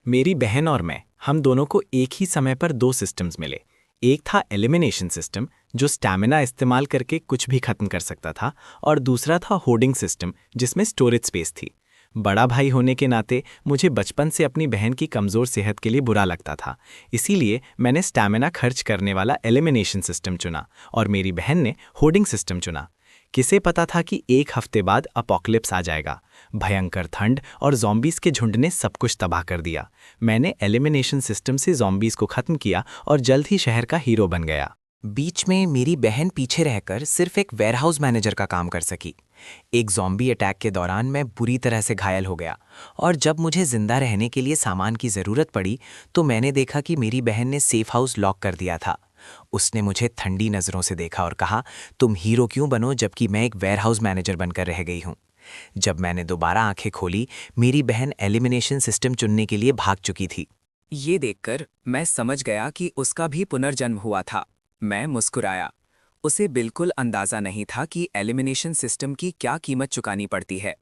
मेरी बहन और मैं, हम दोनों को एक ही समय पर दो सिस्टम्स मिले। एक था एलिमिनेशन सिस्टम, जो स्टैमिना इस्तेमाल करके कुछ भी खत्म कर सकता था, और दूसरा था होर्डिंग सिस्टम, जिसमें स्टोरेज स्पेस थी। बड़ा भाई होने के नाते मुझे बचपन से अपनी बहन की कमज़ोर सेहत के लिए बुरा लगता था। इसीलिए मैंने स्टैमिना खर्च करने वाला एलिमिनेशन सिस्टम चुना और मेरी बहन ने होर्डिंग सिस्टम चुना। किसे पता था कि एक हफ्ते बाद अपोकलिप्स आ जाएगा। भयंकर ठंड और ज़ॉम्बीज़ के झुंड ने सब कुछ तबाह कर दिया। मैंने एलिमिनेशन सिस्टम से ज़ॉम्बीज़ को ख़त्म किया और जल्द ही शहर का हीरो बन गया। बीच में मेरी बहन पीछे रहकर सिर्फ एक वेयरहाउस मैनेजर का काम कर सकी। एक ज़ॉम्बी अटैक के दौरान मैं बुरी तरह से घायल हो गया और जब मुझे जिंदा रहने के लिए सामान की ज़रूरत पड़ी तो मैंने देखा कि मेरी बहन ने सेफ हाउस लॉक कर दिया था। उसने मुझे ठंडी नज़रों से देखा और कहा, तुम हीरो क्यों बनो जबकि मैं एक वेयरहाउस मैनेजर बनकर रह गई हूँ। जब मैंने दोबारा आंखें खोली, मेरी बहन एलिमिनेशन सिस्टम चुनने के लिए भाग चुकी थी। ये देखकर मैं समझ गया कि उसका भी पुनर्जन्म हुआ था। मैं मुस्कुराया। उसे बिल्कुल अंदाज़ा नहीं था कि एलिमिनेशन सिस्टम की क्या कीमत चुकानी पड़ती है।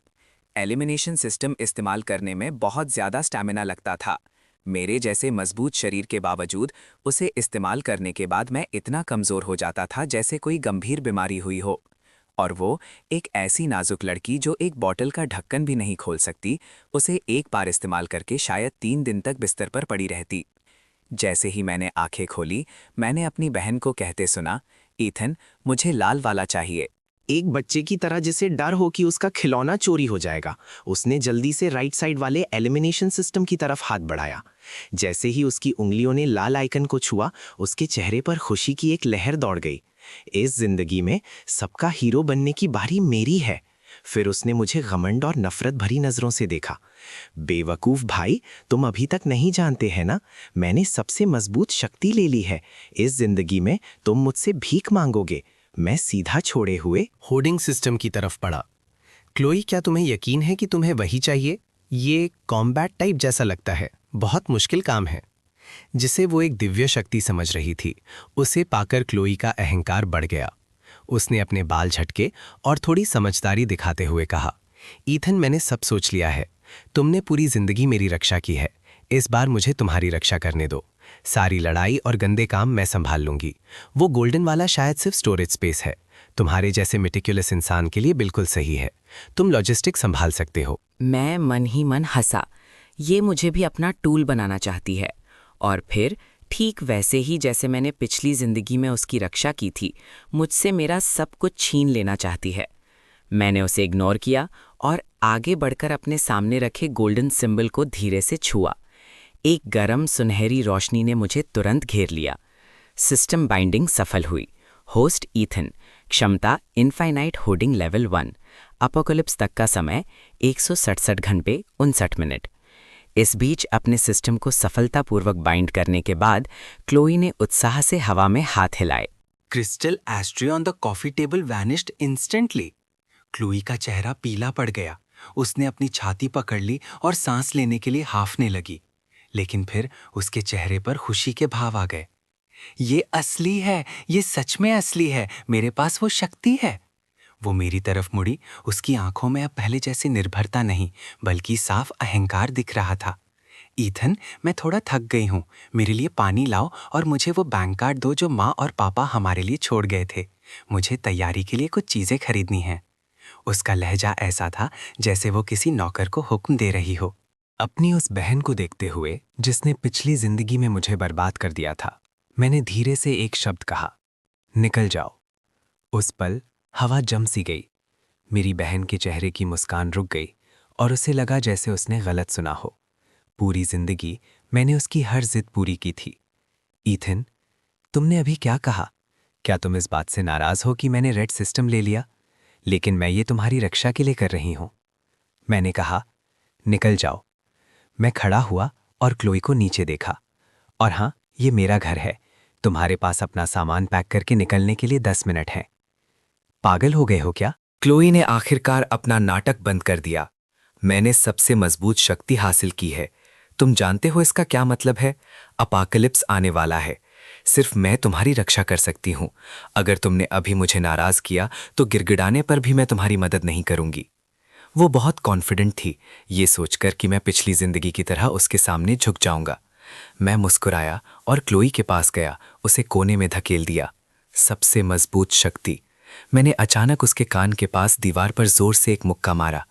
एलिमिनेशन सिस्टम इस्तेमाल करने में बहुत ज़्यादा स्टैमिना लगता था। मेरे जैसे मजबूत शरीर के बावजूद उसे इस्तेमाल करने के बाद मैं इतना कमज़ोर हो जाता था जैसे कोई गंभीर बीमारी हुई हो। और वो एक ऐसी नाजुक लड़की जो एक बॉटल का ढक्कन भी नहीं खोल सकती, उसे एक बार इस्तेमाल करके शायद 3 दिन तक बिस्तर पर पड़ी रहती। जैसे ही मैंने आंखें खोली, मैंने अपनी बहन को कहते सुना, ईथन, मुझे लाल वाला चाहिए। एक बच्चे की तरह जिसे डर हो कि उसका खिलौना चोरी हो जाएगा, उसने जल्दी से राइट साइड वाले एलिमिनेशन सिस्टम की तरफ हाथ बढ़ाया। जैसे ही उसकी उंगलियों ने लाल आइकन को छुआ, उसके चेहरे पर खुशी की एक लहर दौड़ गई। इस जिंदगी में सबका हीरो बनने की बारी मेरी है। फिर उसने मुझे घमंड और नफरत भरी नजरों से देखा। बेवकूफ भाई, तुम अभी तक नहीं जानते हैं ना, मैंने सबसे मजबूत शक्ति ले ली है। इस जिंदगी में तुम मुझसे भीख मांगोगे, मैं सीधा छोड़े हुए होर्डिंग सिस्टम की तरफ पड़ा। क्लोई, क्या तुम्हें यकीन है कि तुम्हें वही चाहिए? ये कॉम्बैट टाइप जैसा लगता है, बहुत मुश्किल काम है। जिसे वो एक दिव्य शक्ति समझ रही थी, उसे पाकर क्लोई का अहंकार बढ़ गया। उसने अपने बाल झटके और थोड़ी समझदारी दिखाते हुए कहा, ईथन, मैंने सब सोच लिया है। तुमने पूरी जिंदगी मेरी रक्षा की है, इस बार मुझे तुम्हारी रक्षा करने दो। सारी लड़ाई और गंदे काम मैं संभाल लूंगी। वो गोल्डन वाला शायद सिर्फ स्टोरेज स्पेस है, तुम्हारे जैसे मेटिकुलस इंसान के लिए बिल्कुल सही है। तुम लॉजिस्टिक संभाल सकते हो। मैं मन ही मन हंसा। ये मुझे भी अपना टूल बनाना चाहती है। और फिर ठीक वैसे ही जैसे मैंने पिछली जिंदगी में उसकी रक्षा की थी, मुझसे मेरा सब कुछ छीन लेना चाहती है। मैंने उसे इग्नोर किया और आगे बढ़कर अपने सामने रखे गोल्डन सिंबल को धीरे से छुआ। एक गरम सुनहरी रोशनी ने मुझे तुरंत घेर लिया। सिस्टम बाइंडिंग सफल हुई। होस्ट ईथन, क्षमता इनफाइनाइट होर्डिंग लेवल 1, अपोकलिप्स तक का समय 167 घंटे 59 मिनट। इस बीच अपने सिस्टम को सफलतापूर्वक बाइंड करने के बाद क्लोई ने उत्साह से हवा में हाथ हिलाए। Crystal ashtray on the coffee table vanished instantly. Chloe का चेहरा पीला पड़ गया। उसने अपनी छाती पकड़ ली और सांस लेने के लिए हांफने लगी, लेकिन फिर उसके चेहरे पर खुशी के भाव आ गए। ये असली है, ये सच में असली है, मेरे पास वो शक्ति है। वो मेरी तरफ मुड़ी। उसकी आंखों में अब पहले जैसी निर्भरता नहीं, बल्कि साफ अहंकार दिख रहा था। ईथन, मैं थोड़ा थक गई हूँ, मेरे लिए पानी लाओ और मुझे वो बैंक कार्ड दो जो माँ और पापा हमारे लिए छोड़ गए थे। मुझे तैयारी के लिए कुछ चीज़ें खरीदनी हैं। उसका लहजा ऐसा था जैसे वो किसी नौकर को हुक्म दे रही हो। अपनी उस बहन को देखते हुए जिसने पिछली जिंदगी में मुझे बर्बाद कर दिया था, मैंने धीरे से एक शब्द कहा, निकल जाओ। उस पल हवा जम सी गई। मेरी बहन के चेहरे की मुस्कान रुक गई और उसे लगा जैसे उसने गलत सुना हो। पूरी जिंदगी मैंने उसकी हर जिद पूरी की थी। ईथन, तुमने अभी क्या कहा? क्या तुम इस बात से नाराज हो कि मैंने रेड सिस्टम ले लिया? लेकिन मैं ये तुम्हारी रक्षा के लिए कर रही हूं। मैंने कहा, निकल जाओ। मैं खड़ा हुआ और क्लोई को नीचे देखा। और हाँ, ये मेरा घर है, तुम्हारे पास अपना सामान पैक करके निकलने के लिए 10 मिनट हैं। पागल हो गए हो क्या? क्लोई ने आखिरकार अपना नाटक बंद कर दिया। मैंने सबसे मजबूत शक्ति हासिल की है। तुम जानते हो इसका क्या मतलब है? अपोकलिप्स आने वाला है। सिर्फ मैं तुम्हारी रक्षा कर सकती हूँ। अगर तुमने अभी मुझे नाराज किया तो गिड़गिड़ाने पर भी मैं तुम्हारी मदद नहीं करूंगी। वो बहुत कॉन्फिडेंट थी, ये सोचकर कि मैं पिछली जिंदगी की तरह उसके सामने झुक जाऊंगा। मैं मुस्कुराया और क्लोई के पास गया, उसे कोने में धकेल दिया। सबसे मजबूत शक्ति। मैंने अचानक उसके कान के पास दीवार पर जोर से एक मुक्का मारा।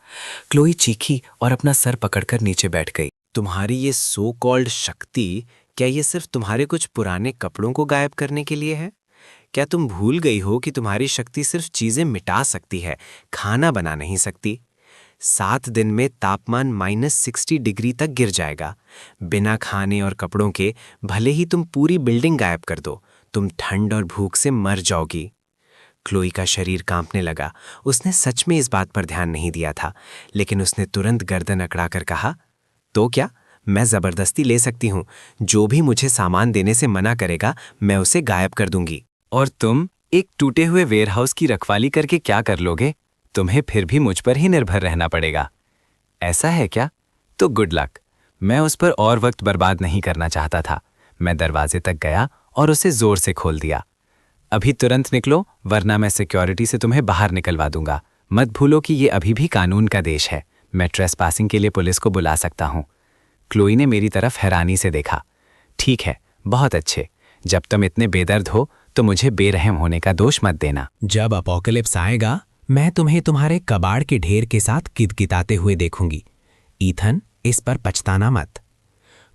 क्लोई चीखी और अपना सर पकड़कर नीचे बैठ गई। तुम्हारी ये सो कॉल्ड शक्ति, क्या ये सिर्फ तुम्हारे कुछ पुराने कपड़ों को गायब करने के लिए है? क्या तुम भूल गई हो कि तुम्हारी शक्ति सिर्फ चीजें मिटा सकती है, खाना बना नहीं सकती? 7 दिन में तापमान -60 डिग्री तक गिर जाएगा। बिना खाने और कपड़ों के भले ही तुम पूरी बिल्डिंग गायब कर दो, तुम ठंड और भूख से मर जाओगी। क्लोई का शरीर कांपने लगा। उसने सच में इस बात पर ध्यान नहीं दिया था, लेकिन उसने तुरंत गर्दन अकड़ाकर कहा, तो क्या, मैं जबरदस्ती ले सकती हूँ। जो भी मुझे सामान देने से मना करेगा, मैं उसे गायब कर दूंगी। और तुम एक टूटे हुए वेयरहाउस की रखवाली करके क्या कर लोगे? तुम्हें फिर भी मुझ पर ही निर्भर रहना पड़ेगा। ऐसा है क्या? तो गुड लक। मैं उस पर और वक्त बर्बाद नहीं करना चाहता था। मैं दरवाजे तक गया और उसे जोर से खोल दिया। अभी तुरंत निकलो, वरना मैं सिक्योरिटी से तुम्हें बाहर निकलवा दूंगा। मत भूलो कि ये अभी भी कानून का देश है। मैं ट्रेसपासिंग के लिए पुलिस को बुला सकता हूँ। क्लोई ने मेरी तरफ हैरानी से देखा। ठीक है, बहुत अच्छे। जब तुम इतने बेदर्द हो तो मुझे बेरहम होने का दोष मत देना। जब अपोकलिप्स आएगा, मैं तुम्हें तुम्हारे कबाड़ के ढेर के साथ कितकिताते हुए देखूंगी। ईथन, इस पर पछताना मत।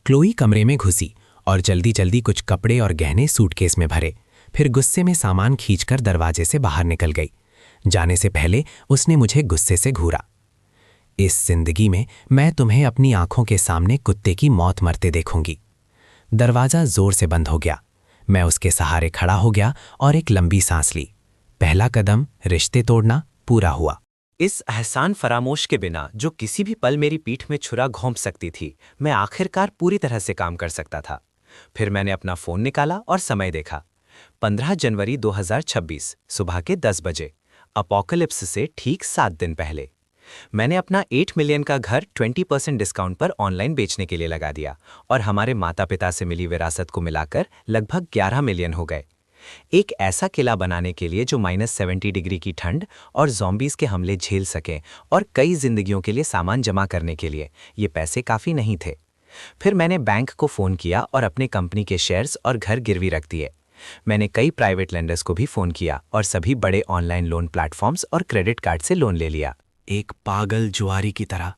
क्लोई कमरे में घुसी और जल्दी जल्दी कुछ कपड़े और गहने सूटकेस में भरे, फिर गुस्से में सामान खींचकर दरवाजे से बाहर निकल गई। जाने से पहले उसने मुझे गुस्से से घूरा। इस जिंदगी में मैं तुम्हें अपनी आंखों के सामने कुत्ते की मौत मरते देखूंगी। दरवाजा जोर से बंद हो गया। मैं उसके सहारे खड़ा हो गया और एक लंबी सांस ली। पहला कदम, रिश्ते तोड़ना, पूरा हुआ। इस एहसान फरामोश के बिना जो किसी भी पल मेरी पीठ में छुरा घोंप सकती थी, मैं आखिरकार पूरी तरह से काम कर सकता था। फिर मैंने अपना फोन निकाला और समय देखा। 15 जनवरी 2026 सुबह के 10 बजे, अपोकलिप्स से ठीक 7 दिन पहले। मैंने अपना 8 मिलियन का घर 20% डिस्काउंट पर ऑनलाइन बेचने के लिए लगा दिया और हमारे माता पिता से मिली विरासत को मिलाकर लगभग 11 मिलियन हो गए। एक ऐसा किला बनाने के लिए जो -70 डिग्री की ठंड और ज़ॉम्बीज़ के हमले झेल सकें, और कई जिंदगियों के लिए सामान जमा करने के लिए ये पैसे काफ़ी नहीं थे। फिर मैंने बैंक को फ़ोन किया और अपने कंपनी के शेयर्स और घर गिरवी रख दिए। मैंने कई प्राइवेट लेंडर्स को भी फ़ोन किया और सभी बड़े ऑनलाइन लोन प्लेटफॉर्म्स और क्रेडिट कार्ड से लोन ले लिया। एक पागल जुआरी की तरह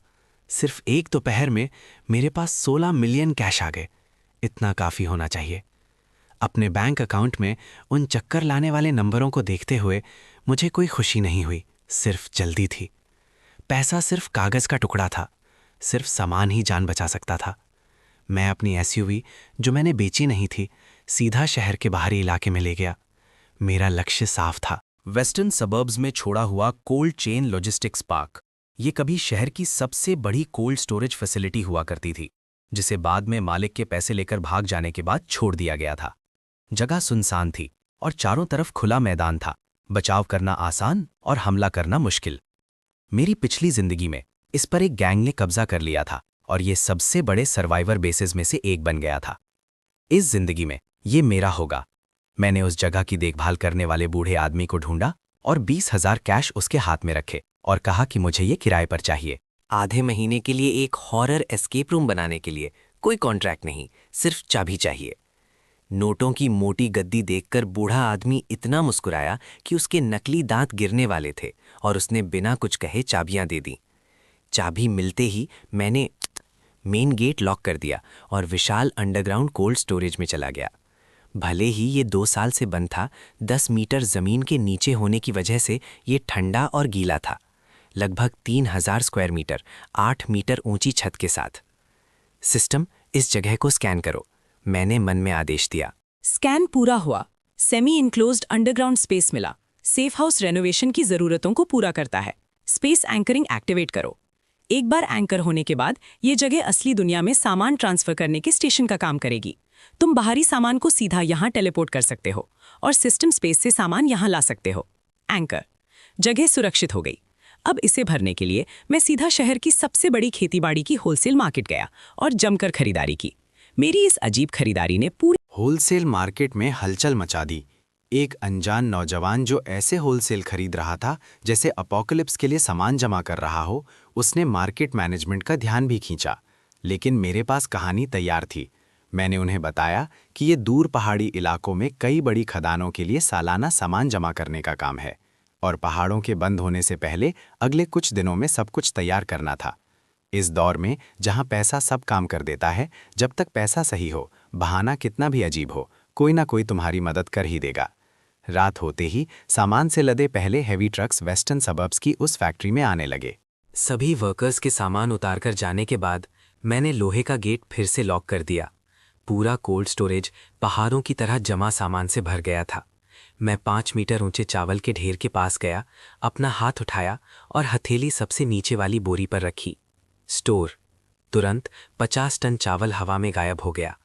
सिर्फ एक दोपहर में मेरे पास 16 मिलियन कैश आ गए। इतना काफ़ी होना चाहिए। अपने बैंक अकाउंट में उन चक्कर लाने वाले नंबरों को देखते हुए मुझे कोई खुशी नहीं हुई, सिर्फ जल्दी थी। पैसा सिर्फ कागज़ का टुकड़ा था, सिर्फ सामान ही जान बचा सकता था। मैं अपनी एसयूवी, जो मैंने बेची नहीं थी, सीधा शहर के बाहरी इलाके में ले गया। मेरा लक्ष्य साफ था। वेस्टर्न सबर्ब्स में छोड़ा हुआ कोल्ड चेन लॉजिस्टिक्स पार्क। ये कभी शहर की सबसे बड़ी कोल्ड स्टोरेज फैसिलिटी हुआ करती थी, जिसे बाद में मालिक के पैसे लेकर भाग जाने के बाद छोड़ दिया गया था। जगह सुनसान थी और चारों तरफ खुला मैदान था। बचाव करना आसान और हमला करना मुश्किल। मेरी पिछली जिंदगी में इस पर एक गैंग ने कब्जा कर लिया था और ये सबसे बड़े सर्वाइवर बेसेस में से एक बन गया था। इस जिंदगी में ये मेरा होगा। मैंने उस जगह की देखभाल करने वाले बूढ़े आदमी को ढूंढा और 20,000 कैश उसके हाथ में रखे और कहा कि मुझे ये किराए पर चाहिए। आधे महीने के लिए एक हॉरर एस्केप रूम बनाने के लिए कोई कॉन्ट्रैक्ट नहीं, सिर्फ चाबी चाहिए। नोटों की मोटी गद्दी देखकर बूढ़ा आदमी इतना मुस्कुराया कि उसके नकली दांत गिरने वाले थे और उसने बिना कुछ कहे चाबियां दे दी। चाबी मिलते ही मैंने मेन गेट लॉक कर दिया और विशाल अंडरग्राउंड कोल्ड स्टोरेज में चला गया। भले ही ये 2 साल से बंद था, 10 मीटर जमीन के नीचे होने की वजह से ये ठंडा और गीला था। लगभग 3000 स्क्वायर मीटर, 8 मीटर ऊंची छत के साथ। सिस्टम, इस जगह को स्कैन करो, मैंने मन में आदेश दिया। स्कैन पूरा हुआ। सेमी इनक्लोज्ड अंडरग्राउंड स्पेस मिला। सेफ हाउस रेनोवेशन की जरूरतों को पूरा करता है। स्पेस एंकरिंग एक्टिवेट करो। एक बार एंकर होने के बाद ये जगह असली दुनिया में सामान ट्रांसफर करने के स्टेशन का काम करेगी। तुम बाहरी सामान को सीधा यहाँ टेलीपोर्ट कर सकते हो और सिस्टम स्पेस से सामान यहाँ ला सकते हो। एंकर, जगह सुरक्षित हो गई। अब इसे भरने के लिए मैं सीधा शहर की सबसे बड़ी खेतीबाड़ी की होलसेल मार्केट गया और जमकर खरीदारी की। मेरी इस अजीब खरीदारी ने पूरी होलसेल मार्केट में हलचल मचा दी। एक अनजान नौजवान जो ऐसे होलसेल खरीद रहा था जैसे अपोकलिप्स के लिए सामान जमा कर रहा हो, उसने मार्केट मैनेजमेंट का ध्यान भी खींचा। लेकिन मेरे पास कहानी तैयार थी। मैंने उन्हें बताया कि ये दूर पहाड़ी इलाकों में कई बड़ी खदानों के लिए सालाना सामान जमा करने का काम है और पहाड़ों के बंद होने से पहले अगले कुछ दिनों में सब कुछ तैयार करना था। इस दौर में जहां पैसा सब काम कर देता है, जब तक पैसा सही हो, बहाना कितना भी अजीब हो, कोई ना कोई तुम्हारी मदद कर ही देगा। रात होते ही सामान से लदे पहले हेवी ट्रक्स वेस्टर्न सबर्ब्स की उस फैक्ट्री में आने लगे। सभी वर्कर्स के सामान उतारकर जाने के बाद मैंने लोहे का गेट फिर से लॉक कर दिया। पूरा कोल्ड स्टोरेज पहाड़ों की तरह जमा सामान से भर गया था। मैं 5 मीटर ऊंचे चावल के ढेर के पास गया, अपना हाथ उठाया और हथेली सबसे नीचे वाली बोरी पर रखी। स्टोर। तुरंत 50 टन चावल हवा में गायब हो गया।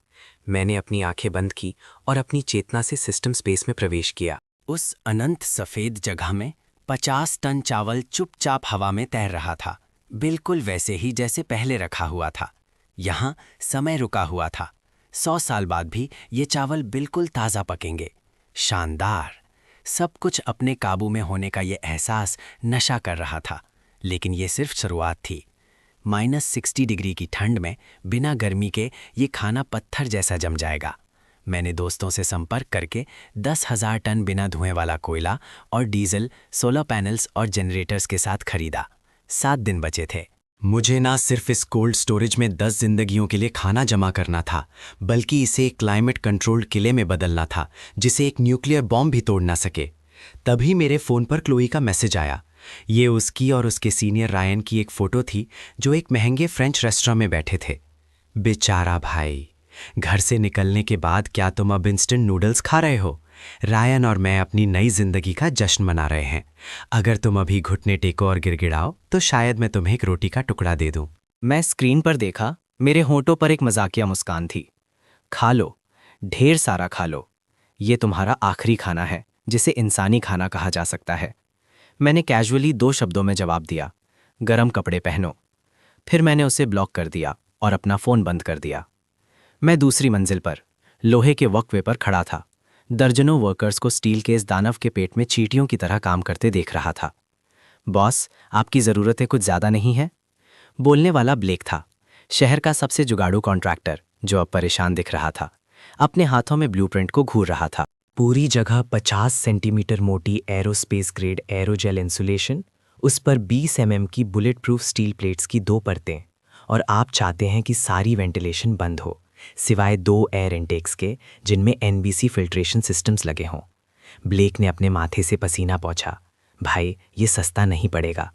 मैंने अपनी आंखें बंद की और अपनी चेतना से सिस्टम स्पेस में प्रवेश किया। उस अनंत सफेद जगह में 50 टन चावल चुपचाप हवा में तैर रहा था, बिल्कुल वैसे ही जैसे पहले रखा हुआ था। यहाँ समय रुका हुआ था। 100 साल बाद भी ये चावल बिल्कुल ताज़ा पकेंगे। शानदार। सब कुछ अपने काबू में होने का ये एहसास नशा कर रहा था। लेकिन ये सिर्फ शुरुआत थी। -60 डिग्री की ठंड में बिना गर्मी के ये खाना पत्थर जैसा जम जाएगा। मैंने दोस्तों से संपर्क करके 10,000 टन बिना धुएं वाला कोयला और डीजल, सोलर पैनल्स और जनरेटर्स के साथ खरीदा। 7 दिन बचे थे। मुझे ना सिर्फ इस कोल्ड स्टोरेज में 10 जिंदगियों के लिए खाना जमा करना था, बल्कि इसे एक क्लाइमेट कंट्रोल्ड किले में बदलना था जिसे एक न्यूक्लियर बॉम्ब भी तोड़ ना सके। तभी मेरे फ़ोन पर क्लोई का मैसेज आया। ये उसकी और उसके सीनियर रायन की एक फ़ोटो थी जो एक महंगे फ्रेंच रेस्टोरेंट में बैठे थे। बेचारा भाई, घर से निकलने के बाद क्या तुम अब इंस्टेंट नूडल्स खा रहे हो? रायन और मैं अपनी नई जिंदगी का जश्न मना रहे हैं। अगर तुम अभी घुटने टेको और गिड़गिड़ाओ तो शायद मैं तुम्हें एक रोटी का टुकड़ा दे दूं। मैं स्क्रीन पर देखा, मेरे होंठों पर एक मजाकिया मुस्कान थी। खा लो, ढेर सारा खा लो। ये तुम्हारा आखिरी खाना है, जिसे इंसानी खाना कहा जा सकता है। मैंने कैजुअली 2 शब्दों में जवाब दिया, गरम कपड़े पहनो। फिर मैंने उसे ब्लॉक कर दिया और अपना फ़ोन बंद कर दिया। मैं दूसरी मंजिल पर लोहे के वक्फे पर खड़ा था। दर्जनों वर्कर्स को स्टील के इस दानव के पेट में चींटियों की तरह काम करते देख रहा था। बॉस, आपकी ज़रूरतें कुछ ज़्यादा नहीं है? बोलने वाला ब्लेक था, शहर का सबसे जुगाड़ू कॉन्ट्रैक्टर, जो अब परेशान दिख रहा था। अपने हाथों में ब्लूप्रिंट को घूर रहा था। पूरी जगह 50 सेंटीमीटर मोटी एरोस्पेस ग्रेड एरोजेल इंसुलेशन, उस पर 20 mm की बुलेट प्रूफ स्टील प्लेट्स की 2 परतें, और आप चाहते हैं कि सारी वेंटिलेशन बंद हो, सिवाय 2 एयर इनटेक्स के जिनमें NBC फिल्ट्रेशन सिस्टम्स लगे हों। ब्लेक ने अपने माथे से पसीना पोंछा। भाई, ये सस्ता नहीं पड़ेगा।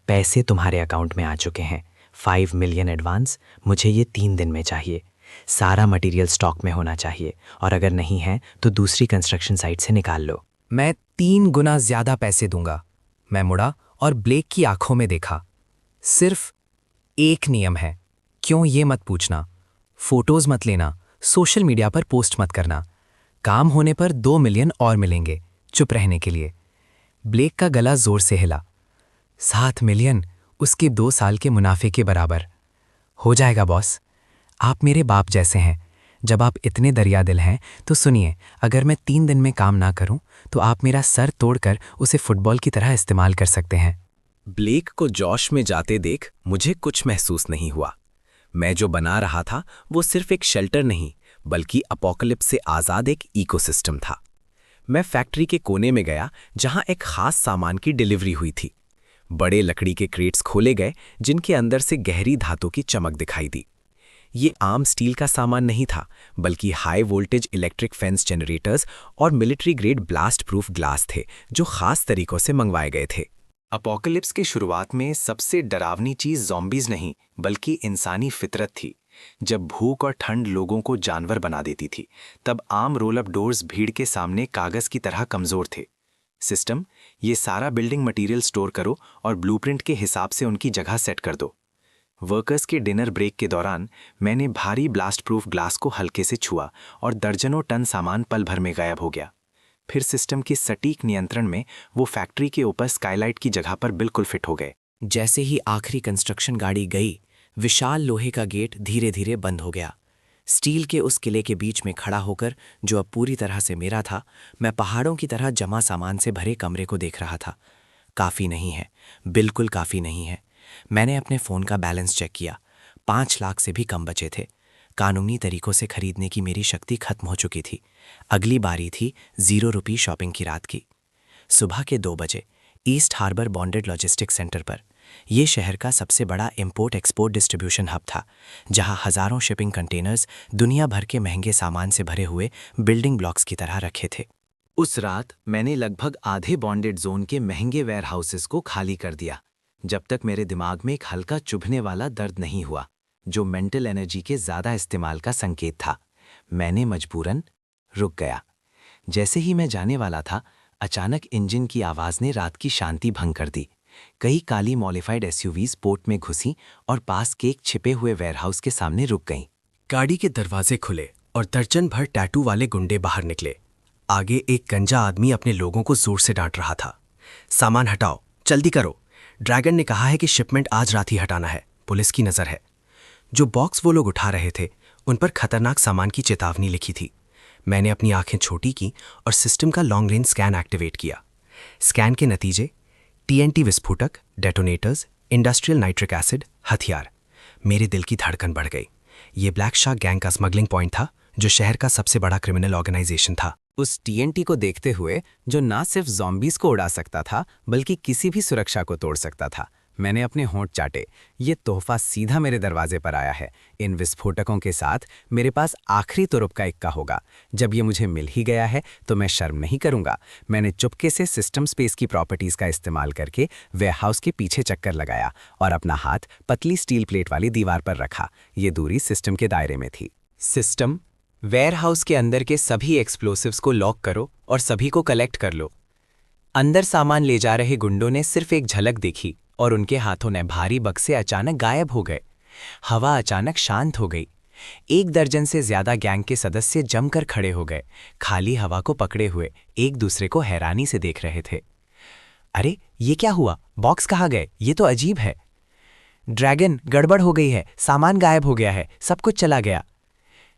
पैसे तुम्हारे अकाउंट में आ चुके हैं। 5 मिलियन एडवांस, मुझे ये 3 दिन में चाहिए। सारा मटेरियल स्टॉक में होना चाहिए, और अगर नहीं है तो दूसरी कंस्ट्रक्शन साइट से निकाल लो। मैं 3 गुना ज्यादा पैसे दूंगा। मैं मुड़ा और ब्लेक की आंखों में देखा। सिर्फ एक नियम है, क्यों ये मत पूछना। फोटोज मत लेना, सोशल मीडिया पर पोस्ट मत करना। काम होने पर 2 मिलियन और मिलेंगे चुप रहने के लिए। ब्लेक का गला जोर से हिला। 7 मिलियन, उसके 2 साल के मुनाफे के बराबर। हो जाएगा बॉस, आप मेरे बाप जैसे हैं। जब आप इतने दरिया दिल हैं तो सुनिए, अगर मैं 3 दिन में काम ना करूं तो आप मेरा सर तोड़कर उसे फुटबॉल की तरह इस्तेमाल कर सकते हैं। ब्लेक को जोश में जाते देख मुझे कुछ महसूस नहीं हुआ। मैं जो बना रहा था वो सिर्फ एक शेल्टर नहीं, बल्कि अपोकलिप्स से आज़ाद एक इकोसिस्टम था। मैं फैक्ट्री के कोने में गया जहां एक खास सामान की डिलीवरी हुई थी। बड़े लकड़ी के क्रेट्स खोले गए जिनके अंदर से गहरी धातु की चमक दिखाई दी। ये आम स्टील का सामान नहीं था, बल्कि high voltage electric fence generators और military grade blast proof glass थे, जो खास तरीकों से मंगवाए गए थे। अपोकलिप्स की शुरुआत में सबसे डरावनी चीज ज़ॉम्बीज नहीं, बल्कि इंसानी फितरत थी। जब भूख और ठंड लोगों को जानवर बना देती थी, तब आम रोल अप डोर्स भीड़ के सामने कागज की तरह कमजोर थे। सिस्टम, ये सारा बिल्डिंग मटेरियल स्टोर करो और ब्लूप्रिंट के हिसाब से उनकी जगह सेट कर दो। वर्कर्स के डिनर ब्रेक के दौरान मैंने भारी ब्लास्ट प्रूफ ग्लास को हल्के से छुआ और दर्जनों टन सामान पल भर में गायब हो गया। फिर सिस्टम के सटीक नियंत्रण में वो फैक्ट्री के ऊपर स्काईलाइट की जगह पर बिल्कुल फिट हो गए। जैसे ही आखिरी कंस्ट्रक्शन गाड़ी गई, विशाल लोहे का गेट धीरे धीरे बंद हो गया। स्टील के उस किले के बीच में खड़ा होकर, जो अब पूरी तरह से मेरा था, मैं पहाड़ों की तरह जमा सामान से भरे कमरे को देख रहा था। काफ़ी नहीं है, बिल्कुल काफ़ी नहीं है। मैंने अपने फ़ोन का बैलेंस चेक किया, 5 लाख से भी कम बचे थे। कानूनी तरीकों से खरीदने की मेरी शक्ति खत्म हो चुकी थी। अगली बारी थी 0 रुपये शॉपिंग की रात की। सुबह के 2 बजे East Harbour bonded logistics centre पर, ये शहर का सबसे बड़ा इंपोर्ट एक्सपोर्ट डिस्ट्रीब्यूशन हब था, जहां हज़ारों शिपिंग कंटेनर्स दुनिया भर के महंगे सामान से भरे हुए बिल्डिंग ब्लॉक्स की तरह रखे थे। उस रात मैंने लगभग आधे बॉन्डेड जोन के महंगे वेयर हाउसेस को खाली कर दिया, जब तक मेरे दिमाग में एक हल्का चुभने वाला दर्द नहीं हुआ, जो मेंटल एनर्जी के ज़्यादा इस्तेमाल का संकेत था। मैंने मजबूरन रुक गया। जैसे ही मैं जाने वाला था, अचानक इंजन की आवाज़ ने रात की शांति भंग कर दी। कई काली मॉडिफाइड एसयूवीज पोर्ट में घुसी और पास के एक छिपे हुए वेयरहाउस के सामने रुक गईं। गाड़ी के दरवाजे खुले और दर्जन भर टैटू वाले गुंडे बाहर निकले। आगे एक गंजा आदमी अपने लोगों को जोर से डांट रहा था। सामान हटाओ, जल्दी करो। ड्रैगन ने कहा है कि शिपमेंट आज रात ही हटाना है, पुलिस की नज़र है। जो बॉक्स वो लोग उठा रहे थे, उन पर खतरनाक सामान की चेतावनी लिखी थी। मैंने अपनी आंखें छोटी की और सिस्टम का लॉन्ग रेंज स्कैन एक्टिवेट किया। स्कैन के नतीजे: TNT विस्फोटक, डेटोनेटर्स, इंडस्ट्रियल नाइट्रिक एसिड, हथियार। मेरे दिल की धड़कन बढ़ गई। ये ब्लैक शार्क गैंग का स्मगलिंग पॉइंट था, जो शहर का सबसे बड़ा क्रिमिनल ऑर्गेनाइजेशन था। उस TNT को देखते हुए, जो ना सिर्फ ज़ॉम्बीज को उड़ा सकता था, बल्कि किसी भी सुरक्षा को तोड़ सकता था, मैंने अपने होंठ चाटे। ये तोहफा सीधा मेरे दरवाजे पर आया है। इन विस्फोटकों के साथ मेरे पास आखिरी तुरुप का इक्का होगा। जब ये मुझे मिल ही गया है, तो मैं शर्म नहीं करूंगा। मैंने चुपके से सिस्टम स्पेस की प्रॉपर्टीज़ का इस्तेमाल करके वेयरहाउस के पीछे चक्कर लगाया और अपना हाथ पतली स्टील प्लेट वाली दीवार पर रखा। ये दूरी सिस्टम के दायरे में थी। सिस्टम, वेयरहाउस के अंदर के सभी एक्सप्लोसिव्स को लॉक करो और सभी को कलेक्ट कर लो। अंदर सामान ले जा रहे गुंडों ने सिर्फ एक झलक देखी और उनके हाथों ने भारी बक्से अचानक गायब हो गए। हवा अचानक शांत हो गई। 1 दर्जन से ज्यादा गैंग के सदस्य जमकर खड़े हो गए, खाली हवा को पकड़े हुए एक दूसरे को हैरानी से देख रहे थे। अरे ये क्या हुआ? बॉक्स कहाँ गए? ये तो अजीब है। ड्रैगन, गड़बड़ हो गई है, सामान गायब हो गया है, सब कुछ चला गया।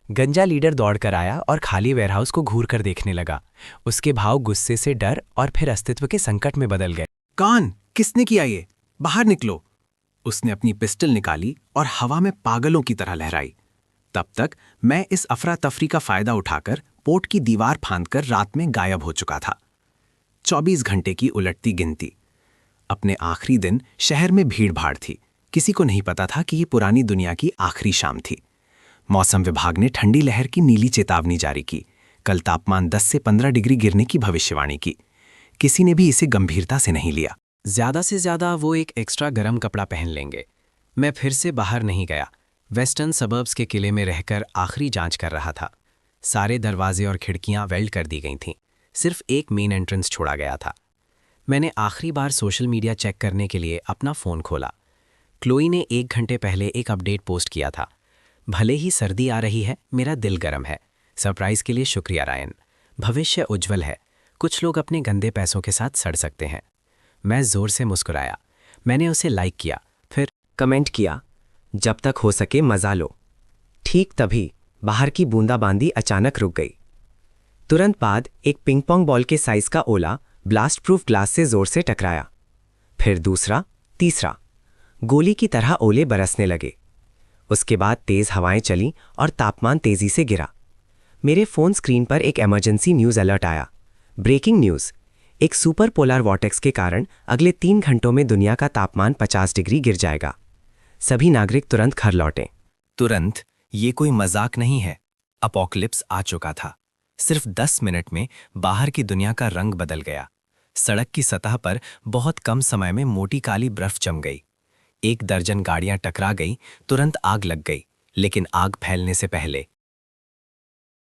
गंजा लीडर दौड़कर आया और खाली वेयरहाउस को घूर कर देखने लगा। उसके भाव गुस्से से डर और फिर अस्तित्व के संकट में बदल गए। कान, किसने किया ये? बाहर निकलो। उसने अपनी पिस्टल निकाली और हवा में पागलों की तरह लहराई। तब तक मैं इस अफरा तफरी का फायदा उठाकर पोर्ट की दीवार फांदकर रात में गायब हो चुका था। 24 घंटे की उलटती गिनती। अपने आखिरी दिन शहर में भीड़ भाड़ थी। किसी को नहीं पता था कि ये पुरानी दुनिया की आखिरी शाम थी। मौसम विभाग ने ठंडी लहर की नीली चेतावनी जारी की। कल तापमान 10 से 15 डिग्री गिरने की भविष्यवाणी की। किसी ने भी इसे गंभीरता से नहीं लिया। ज़्यादा से ज़्यादा वो एक एक्स्ट्रा गर्म कपड़ा पहन लेंगे। मैं फिर से बाहर नहीं गया। वेस्टर्न सबर्ब्स के किले में रहकर आखिरी जांच कर रहा था। सारे दरवाजे और खिड़कियां वेल्ड कर दी गई थीं। सिर्फ एक मेन एंट्रेंस छोड़ा गया था। मैंने आखिरी बार सोशल मीडिया चेक करने के लिए अपना फ़ोन खोला। क्लोई ने 1 घंटे पहले एक अपडेट पोस्ट किया था। भले ही सर्दी आ रही है, मेरा दिल गर्म है। सरप्राइज़ के लिए शुक्रिया रायन। भविष्य उज्जवल है। कुछ लोग अपने गंदे पैसों के साथ सड़ सकते हैं। मैं ज़ोर से मुस्कुराया। मैंने उसे लाइक किया, फिर कमेंट किया, जब तक हो सके मजा लो। ठीक तभी बाहर की बूंदाबांदी अचानक रुक गई। तुरंत बाद एक पिंग पोंग बॉल के साइज का ओला ब्लास्ट प्रूफ ग्लास से जोर से टकराया। फिर दूसरा, तीसरा। गोली की तरह ओले बरसने लगे। उसके बाद तेज हवाएं चलीं और तापमान तेजी से गिरा। मेरे फोन स्क्रीन पर एक इमरजेंसी न्यूज़ अलर्ट आया। ब्रेकिंग न्यूज़, एक सुपर पोलर वॉर्टेक्स के कारण अगले 3 घंटों में दुनिया का तापमान 50 डिग्री गिर जाएगा। सभी नागरिक तुरंत घर लौटें। तुरंत, ये कोई मजाक नहीं है। अपोकलिप्स आ चुका था। सिर्फ 10 मिनट में बाहर की दुनिया का रंग बदल गया। सड़क की सतह पर बहुत कम समय में मोटी काली बर्फ जम गई। 1 दर्जन गाड़ियां टकरा गई। तुरंत आग लग गई, लेकिन आग फैलने से पहले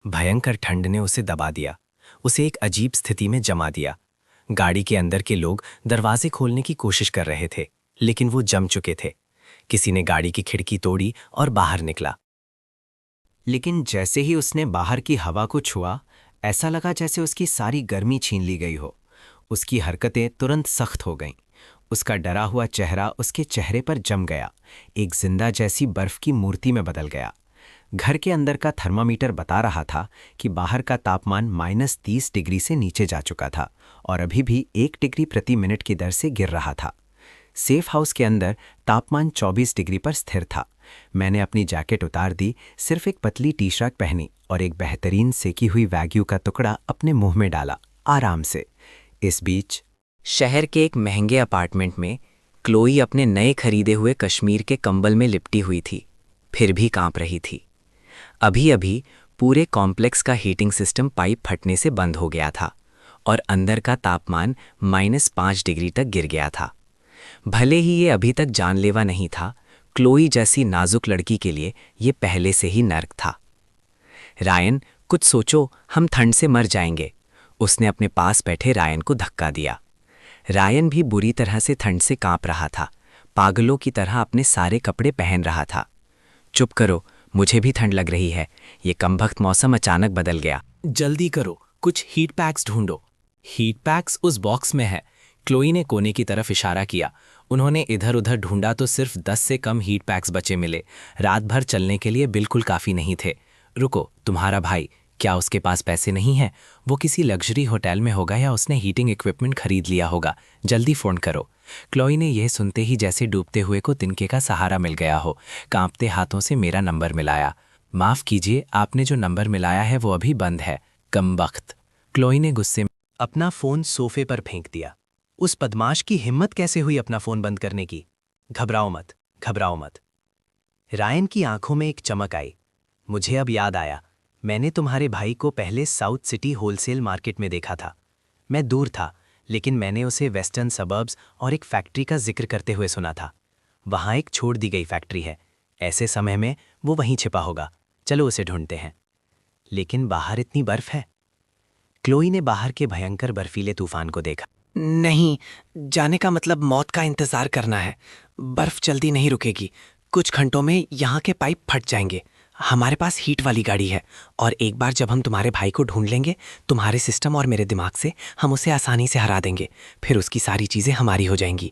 भयंकर ठंड ने उसे दबा दिया, उसे एक अजीब स्थिति में जमा दिया। गाड़ी के अंदर के लोग दरवाजे खोलने की कोशिश कर रहे थे, लेकिन वो जम चुके थे। किसी ने गाड़ी की खिड़की तोड़ी और बाहर निकला। लेकिन जैसे ही उसने बाहर की हवा को छुआ, ऐसा लगा जैसे उसकी सारी गर्मी छीन ली गई हो। उसकी हरकतें तुरंत सख्त हो गईं। उसका डरा हुआ चेहरा उसके चेहरे पर जम गया, एक जिंदा जैसी बर्फ की मूर्ति में बदल गया। घर के अंदर का थर्मामीटर बता रहा था कि बाहर का तापमान -30 डिग्री से नीचे जा चुका था और अभी भी 1 डिग्री प्रति मिनट की दर से गिर रहा था। सेफ हाउस के अंदर तापमान 24 डिग्री पर स्थिर था। मैंने अपनी जैकेट उतार दी, सिर्फ एक पतली टी शर्ट पहनी और एक बेहतरीन सेकी हुई वैग्यू का टुकड़ा अपने मुंह में डाला, आराम से। इस बीच शहर के एक महंगे अपार्टमेंट में क्लोई अपने नए खरीदे हुए कश्मीर के कंबल में लिपटी हुई थी, फिर भी कांप रही थी। अभी अभी पूरे कॉम्प्लेक्स का हीटिंग सिस्टम पाइप फटने से बंद हो गया था और अंदर का तापमान -5 डिग्री तक गिर गया था। भले ही ये अभी तक जानलेवा नहीं था, क्लोई जैसी नाजुक लड़की के लिए ये पहले से ही नर्क था। रायन, कुछ सोचो, हम ठंड से मर जाएंगे। उसने अपने पास बैठे रायन को धक्का दिया। रायन भी बुरी तरह से ठंड से कांप रहा था, पागलों की तरह अपने सारे कपड़े पहन रहा था। चुप करो, मुझे भी ठंड लग रही है। ये कमबख्त मौसम अचानक बदल गया। जल्दी करो, कुछ हीट पैक्स ढूंढो। हीट पैक्स उस बॉक्स में है। क्लोई ने कोने की तरफ इशारा किया। उन्होंने इधर उधर ढूंढा तो सिर्फ 10 से कम हीट पैक्स बचे मिले। रात भर चलने के लिए बिल्कुल काफ़ी नहीं थे। रुको, तुम्हारा भाई, क्या उसके पास पैसे नहीं हैं? वो किसी लग्जरी होटल में होगा या उसने हीटिंग इक्विपमेंट खरीद लिया होगा। जल्दी फ़ोन करो। क्लोई ने यह सुनते ही जैसे डूबते हुए को तिनके का सहारा मिल गया हो, कांपते हाथों से मेरा नंबर मिलाया। माफ़ कीजिए, आपने जो नंबर मिलाया है वो अभी बंद है, कमबख्त। क्लोई ने गुस्से में अपना फोन सोफे पर फेंक दिया। उस बदमाश की हिम्मत कैसे हुई अपना फोन बंद करने की? घबराओ मत, घबराओ मत। रायन की आंखों में एक चमक आई। मुझे अब याद आया, मैंने तुम्हारे भाई को पहले साउथ सिटी होलसेल मार्केट में देखा था। मैं दूर था, लेकिन मैंने उसे वेस्टर्न सबर्ब्स और एक फैक्ट्री का जिक्र करते हुए सुना था। वहाँ एक छोड़ दी गई फैक्ट्री है। ऐसे समय में वो वहीं छिपा होगा। चलो उसे ढूंढते हैं। लेकिन बाहर इतनी बर्फ है। क्लोई ने बाहर के भयंकर बर्फीले तूफान को देखा। नहीं, जाने का मतलब मौत का इंतजार करना है। बर्फ जल्दी नहीं रुकेगी। कुछ घंटों में यहाँ के पाइप फट जाएंगे। हमारे पास हीट वाली गाड़ी है और एक बार जब हम तुम्हारे भाई को ढूंढ लेंगे, तुम्हारे सिस्टम और मेरे दिमाग से हम उसे आसानी से हरा देंगे। फिर उसकी सारी चीज़ें हमारी हो जाएंगी।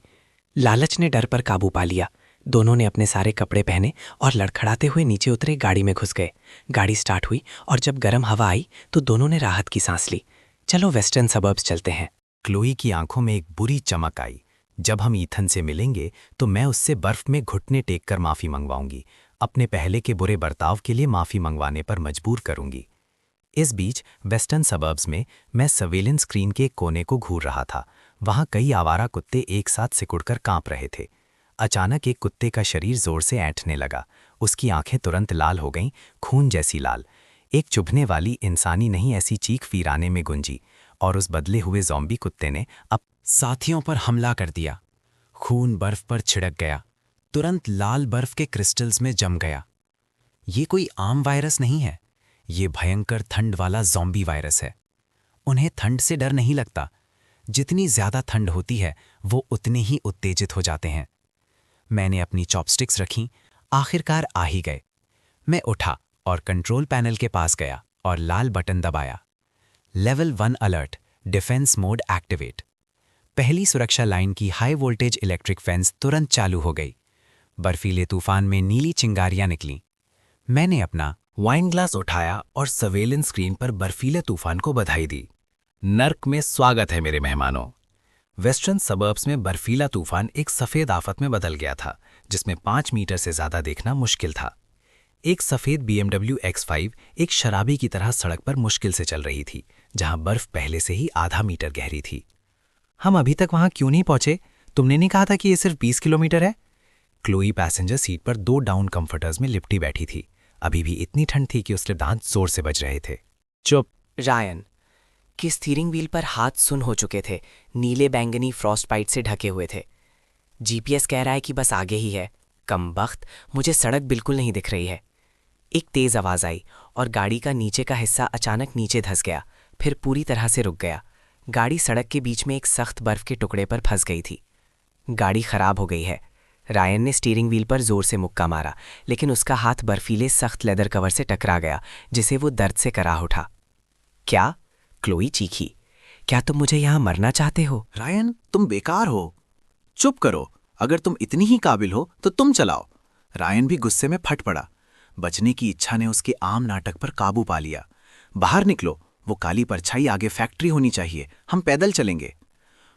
लालच ने डर पर काबू पा लिया। दोनों ने अपने सारे कपड़े पहने और लड़खड़ाते हुए नीचे उतरे, गाड़ी में घुस गए। गाड़ी स्टार्ट हुई और जब गर्म हवा आई तो दोनों ने राहत की सांस ली। चलो वेस्टर्न सबर्ब्स चलते हैं। क्लोई की आंखों में एक बुरी चमक आई। जब हम ईथन से मिलेंगे तो मैं उससे बर्फ में घुटने टेक कर माफ़ी मंगवाऊंगी। अपने पहले के बुरे बर्ताव के लिए माफ़ी मंगवाने पर मजबूर करूंगी। इस बीच वेस्टर्न सबर्ब्स में मैं सर्वेलेंस स्क्रीन के एक कोने को घूर रहा था। वहां कई आवारा कुत्ते एक साथ सिकुड़कर कांप रहे थे। अचानक एक कुत्ते का शरीर जोर से ऐंठने लगा। उसकी आंखें तुरंत लाल हो गईं, खून जैसी लाल। एक चुभने वाली इंसानी नहीं ऐसी चीख फीराने में गुंजी और उस बदले हुए ज़ॉम्बी कुत्ते ने अब साथियों पर हमला कर दिया। खून बर्फ पर छिड़क गया, तुरंत लाल बर्फ के क्रिस्टल्स में जम गया। ये कोई आम वायरस नहीं है, ये भयंकर ठंड वाला ज़ॉम्बी वायरस है। उन्हें ठंड से डर नहीं लगता। जितनी ज़्यादा ठंड होती है वो उतने ही उत्तेजित हो जाते हैं। मैंने अपनी चॉपस्टिक्स रखीं, आखिरकार आ ही गए। मैं उठा और कंट्रोल पैनल के पास गया और लाल बटन दबाया। Level 1 alert, defence mode activate. पहली सुरक्षा लाइन की हाई वोल्टेज इलेक्ट्रिक फेंस तुरंत चालू हो गई। बर्फीले तूफान में नीली चिंगारियां निकलीं। मैंने अपना वाइन ग्लास उठाया और सर्वेलेंस स्क्रीन पर बर्फीले तूफान को बधाई दी। नर्क में स्वागत है मेरे मेहमानों। वेस्टर्न सबर्ब्स में बर्फीला तूफान एक सफ़ेद आफत में बदल गया था, जिसमें 5 मीटर से ज़्यादा देखना मुश्किल था। एक सफ़ेद BMW X5 एक शराबी की तरह सड़क पर मुश्किल से चल रही थी, जहां बर्फ पहले से ही आधा मीटर गहरी थी। हम अभी तक वहां क्यों नहीं पहुंचे? तुमने नहीं कहा था कि ये सिर्फ 20 किलोमीटर है? क्लोई पैसेंजर सीट पर 2 डाउन कंफर्टर्स में लिपटी बैठी थी। अभी भी इतनी ठंड थी कि उसके दांत जोर से बज रहे थे। चुप। रायन कि स्टीयरिंग व्हील पर हाथ सुन हो चुके थे, नीले बैंगनी फ्रॉस्ट पाइट से ढके हुए थे। GPS कह रहा है कि बस आगे ही है। कमबख्त, मुझे सड़क बिल्कुल नहीं दिख रही है। एक तेज़ आवाज़ आई और गाड़ी का नीचे का हिस्सा अचानक नीचे धंस गया, फिर पूरी तरह से रुक गया। गाड़ी सड़क के बीच में एक सख्त बर्फ के टुकड़े पर फंस गई थी। गाड़ी खराब हो गई है। रायन ने स्टीयरिंग व्हील पर जोर से मुक्का मारा, लेकिन उसका हाथ बर्फीले सख्त लेदर कवर से टकरा गया, जिसे वो दर्द से कराह उठा। क्या? क्लोई चीखी। क्या तुम मुझे यहाँ मरना चाहते हो? रायन, तुम बेकार हो। चुप करो। अगर तुम इतनी ही काबिल हो तो तुम चलाओ। रायन भी गुस्से में फट पड़ा। बचने की इच्छा ने उसके आम नाटक पर काबू पा लिया। बाहर निकलो, वो काली परछाई आगे फैक्ट्री होनी चाहिए, हम पैदल चलेंगे।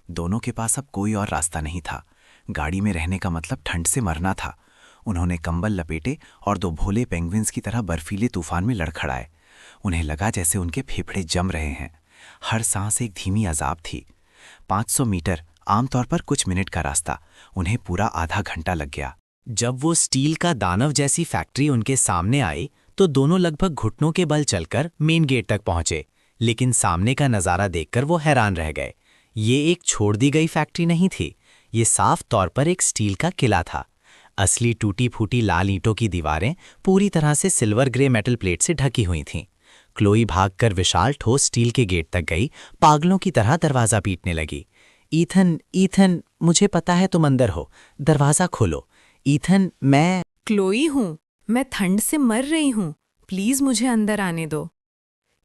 दोनों के पास अब कोई और रास्ता नहीं था। गाड़ी में रहने का मतलब ठंड से मरना था। उन्होंने कंबल लपेटे और दो भोले पेंगुइन्स की तरह बर्फीले तूफान में लड़खड़ाए। उन्हें लगा जैसे उनके फेफड़े जम रहे हैं। हर सांस एक धीमी अजाब थी। 500 मीटर, आमतौर पर कुछ मिनट का रास्ता, उन्हें पूरा आधा घंटा लग गया। जब वो स्टील का दानव जैसी फैक्ट्री उनके सामने आई तो दोनों लगभग घुटनों के बल चलकर मेन गेट तक पहुंचे। लेकिन सामने का नज़ारा देखकर वो हैरान रह गए। ये एक छोड़ दी गई फैक्ट्री नहीं थी, ये साफ तौर पर एक स्टील का किला था। असली टूटी फूटी लाल ईंटों की दीवारें पूरी तरह से सिल्वर ग्रे मेटल प्लेट से ढकी हुई थीं। क्लोई भागकर विशाल ठोस स्टील के गेट तक गई, पागलों की तरह दरवाज़ा पीटने लगी। ईथन, ईथन, मुझे पता है तुम अंदर हो, दरवाज़ा खोलो। ईथन, मैं क्लोई हूँ, मैं ठंड से मर रही हूँ, प्लीज मुझे अंदर आने दो।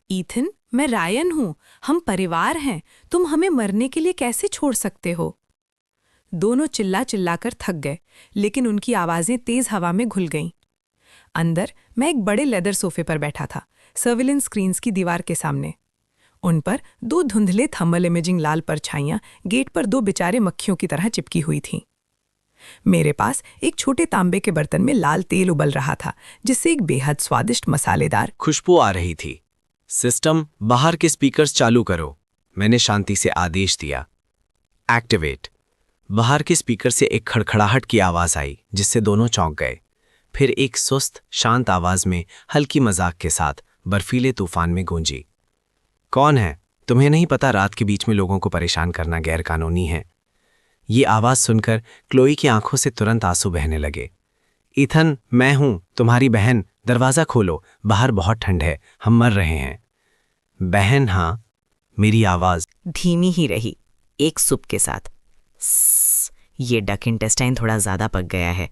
ईथन, मैं रायन हूँ, हम परिवार हैं, तुम हमें मरने के लिए कैसे छोड़ सकते हो? दोनों चिल्ला चिल्लाकर थक गए, लेकिन उनकी आवाजें तेज हवा में घुल गईं। अंदर मैं एक बड़े लेदर सोफे पर बैठा था, सर्विलेंस स्क्रीन्स की दीवार के सामने। उन पर दो धुंधले थर्मल इमेजिंग लाल परछाइयां गेट पर दो बेचारे मक्खियों की तरह चिपकी हुई थीं। मेरे पास एक छोटे तांबे के बर्तन में लाल तेल उबल रहा था, जिससे एक बेहद स्वादिष्ट मसालेदार खुशबू आ रही थी। सिस्टम, बाहर के स्पीकर्स चालू करो, मैंने शांति से आदेश दिया। एक्टिवेट। बाहर के स्पीकर से एक खड़खड़ाहट की आवाज आई, जिससे दोनों चौंक गए। फिर एक सुस्त, शांत आवाज में हल्की मजाक के साथ बर्फीले तूफान में गूंजी, कौन है? तुम्हें नहीं पता रात के बीच में लोगों को परेशान करना गैरकानूनी है? ये आवाज सुनकर क्लोई की आंखों से तुरंत आंसू बहने लगे। ईथन, मैं हूं, तुम्हारी बहन, दरवाजा खोलो, बाहर बहुत ठंड है, हम मर रहे हैं। बहन? हाँ। मेरी आवाज धीमी ही रही, एक सुप के साथ। ये डक इंटेस्टाइन थोड़ा ज्यादा पक गया है।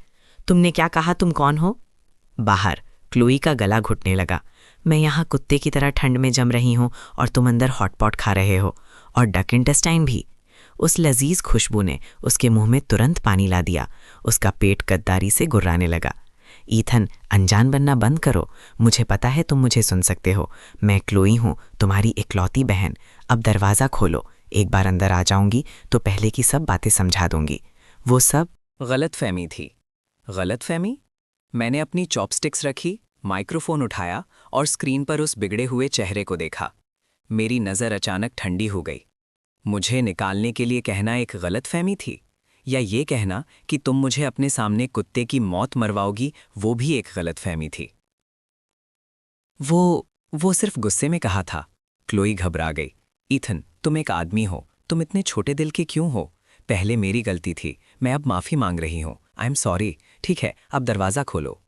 तुमने क्या कहा, तुम कौन हो? बाहर क्लोई का गला घुटने लगा। मैं यहाँ कुत्ते की तरह ठंड में जम रही हूँ और तुम अंदर हॉटपॉट खा रहे हो, और डक इंटेस्टाइन भी। उस लजीज खुशबू ने उसके मुंह में तुरंत पानी ला दिया। उसका पेट गद्दारी से गुर्राने लगा। ईथन, अनजान बनना बंद करो, मुझे पता है तुम मुझे सुन सकते हो। मैं क्लोई हूँ, तुम्हारी इकलौती बहन। अब दरवाज़ा खोलो, एक बार अंदर आ जाऊंगी तो पहले की सब बातें समझा दूंगी। वो सब गलतफहमी थी। गलतफहमी? मैंने अपनी चॉपस्टिक्स रखी, माइक्रोफोन उठाया और स्क्रीन पर उस बिगड़े हुए चेहरे को देखा। मेरी नज़र अचानक ठंडी हो गई। मुझे निकालने के लिए कहना एक गलतफहमी थी, या ये कहना कि तुम मुझे अपने सामने कुत्ते की मौत मरवाओगी, वो भी एक गलतफहमी थी। वो सिर्फ गुस्से में कहा था। क्लोई घबरा गई। ईथन, तुम एक आदमी हो, तुम इतने छोटे दिल के क्यों हो? पहले मेरी गलती थी, मैं अब माफ़ी मांग रही हूँ। I am sorry. ठीक है, अब दरवाज़ा खोलो।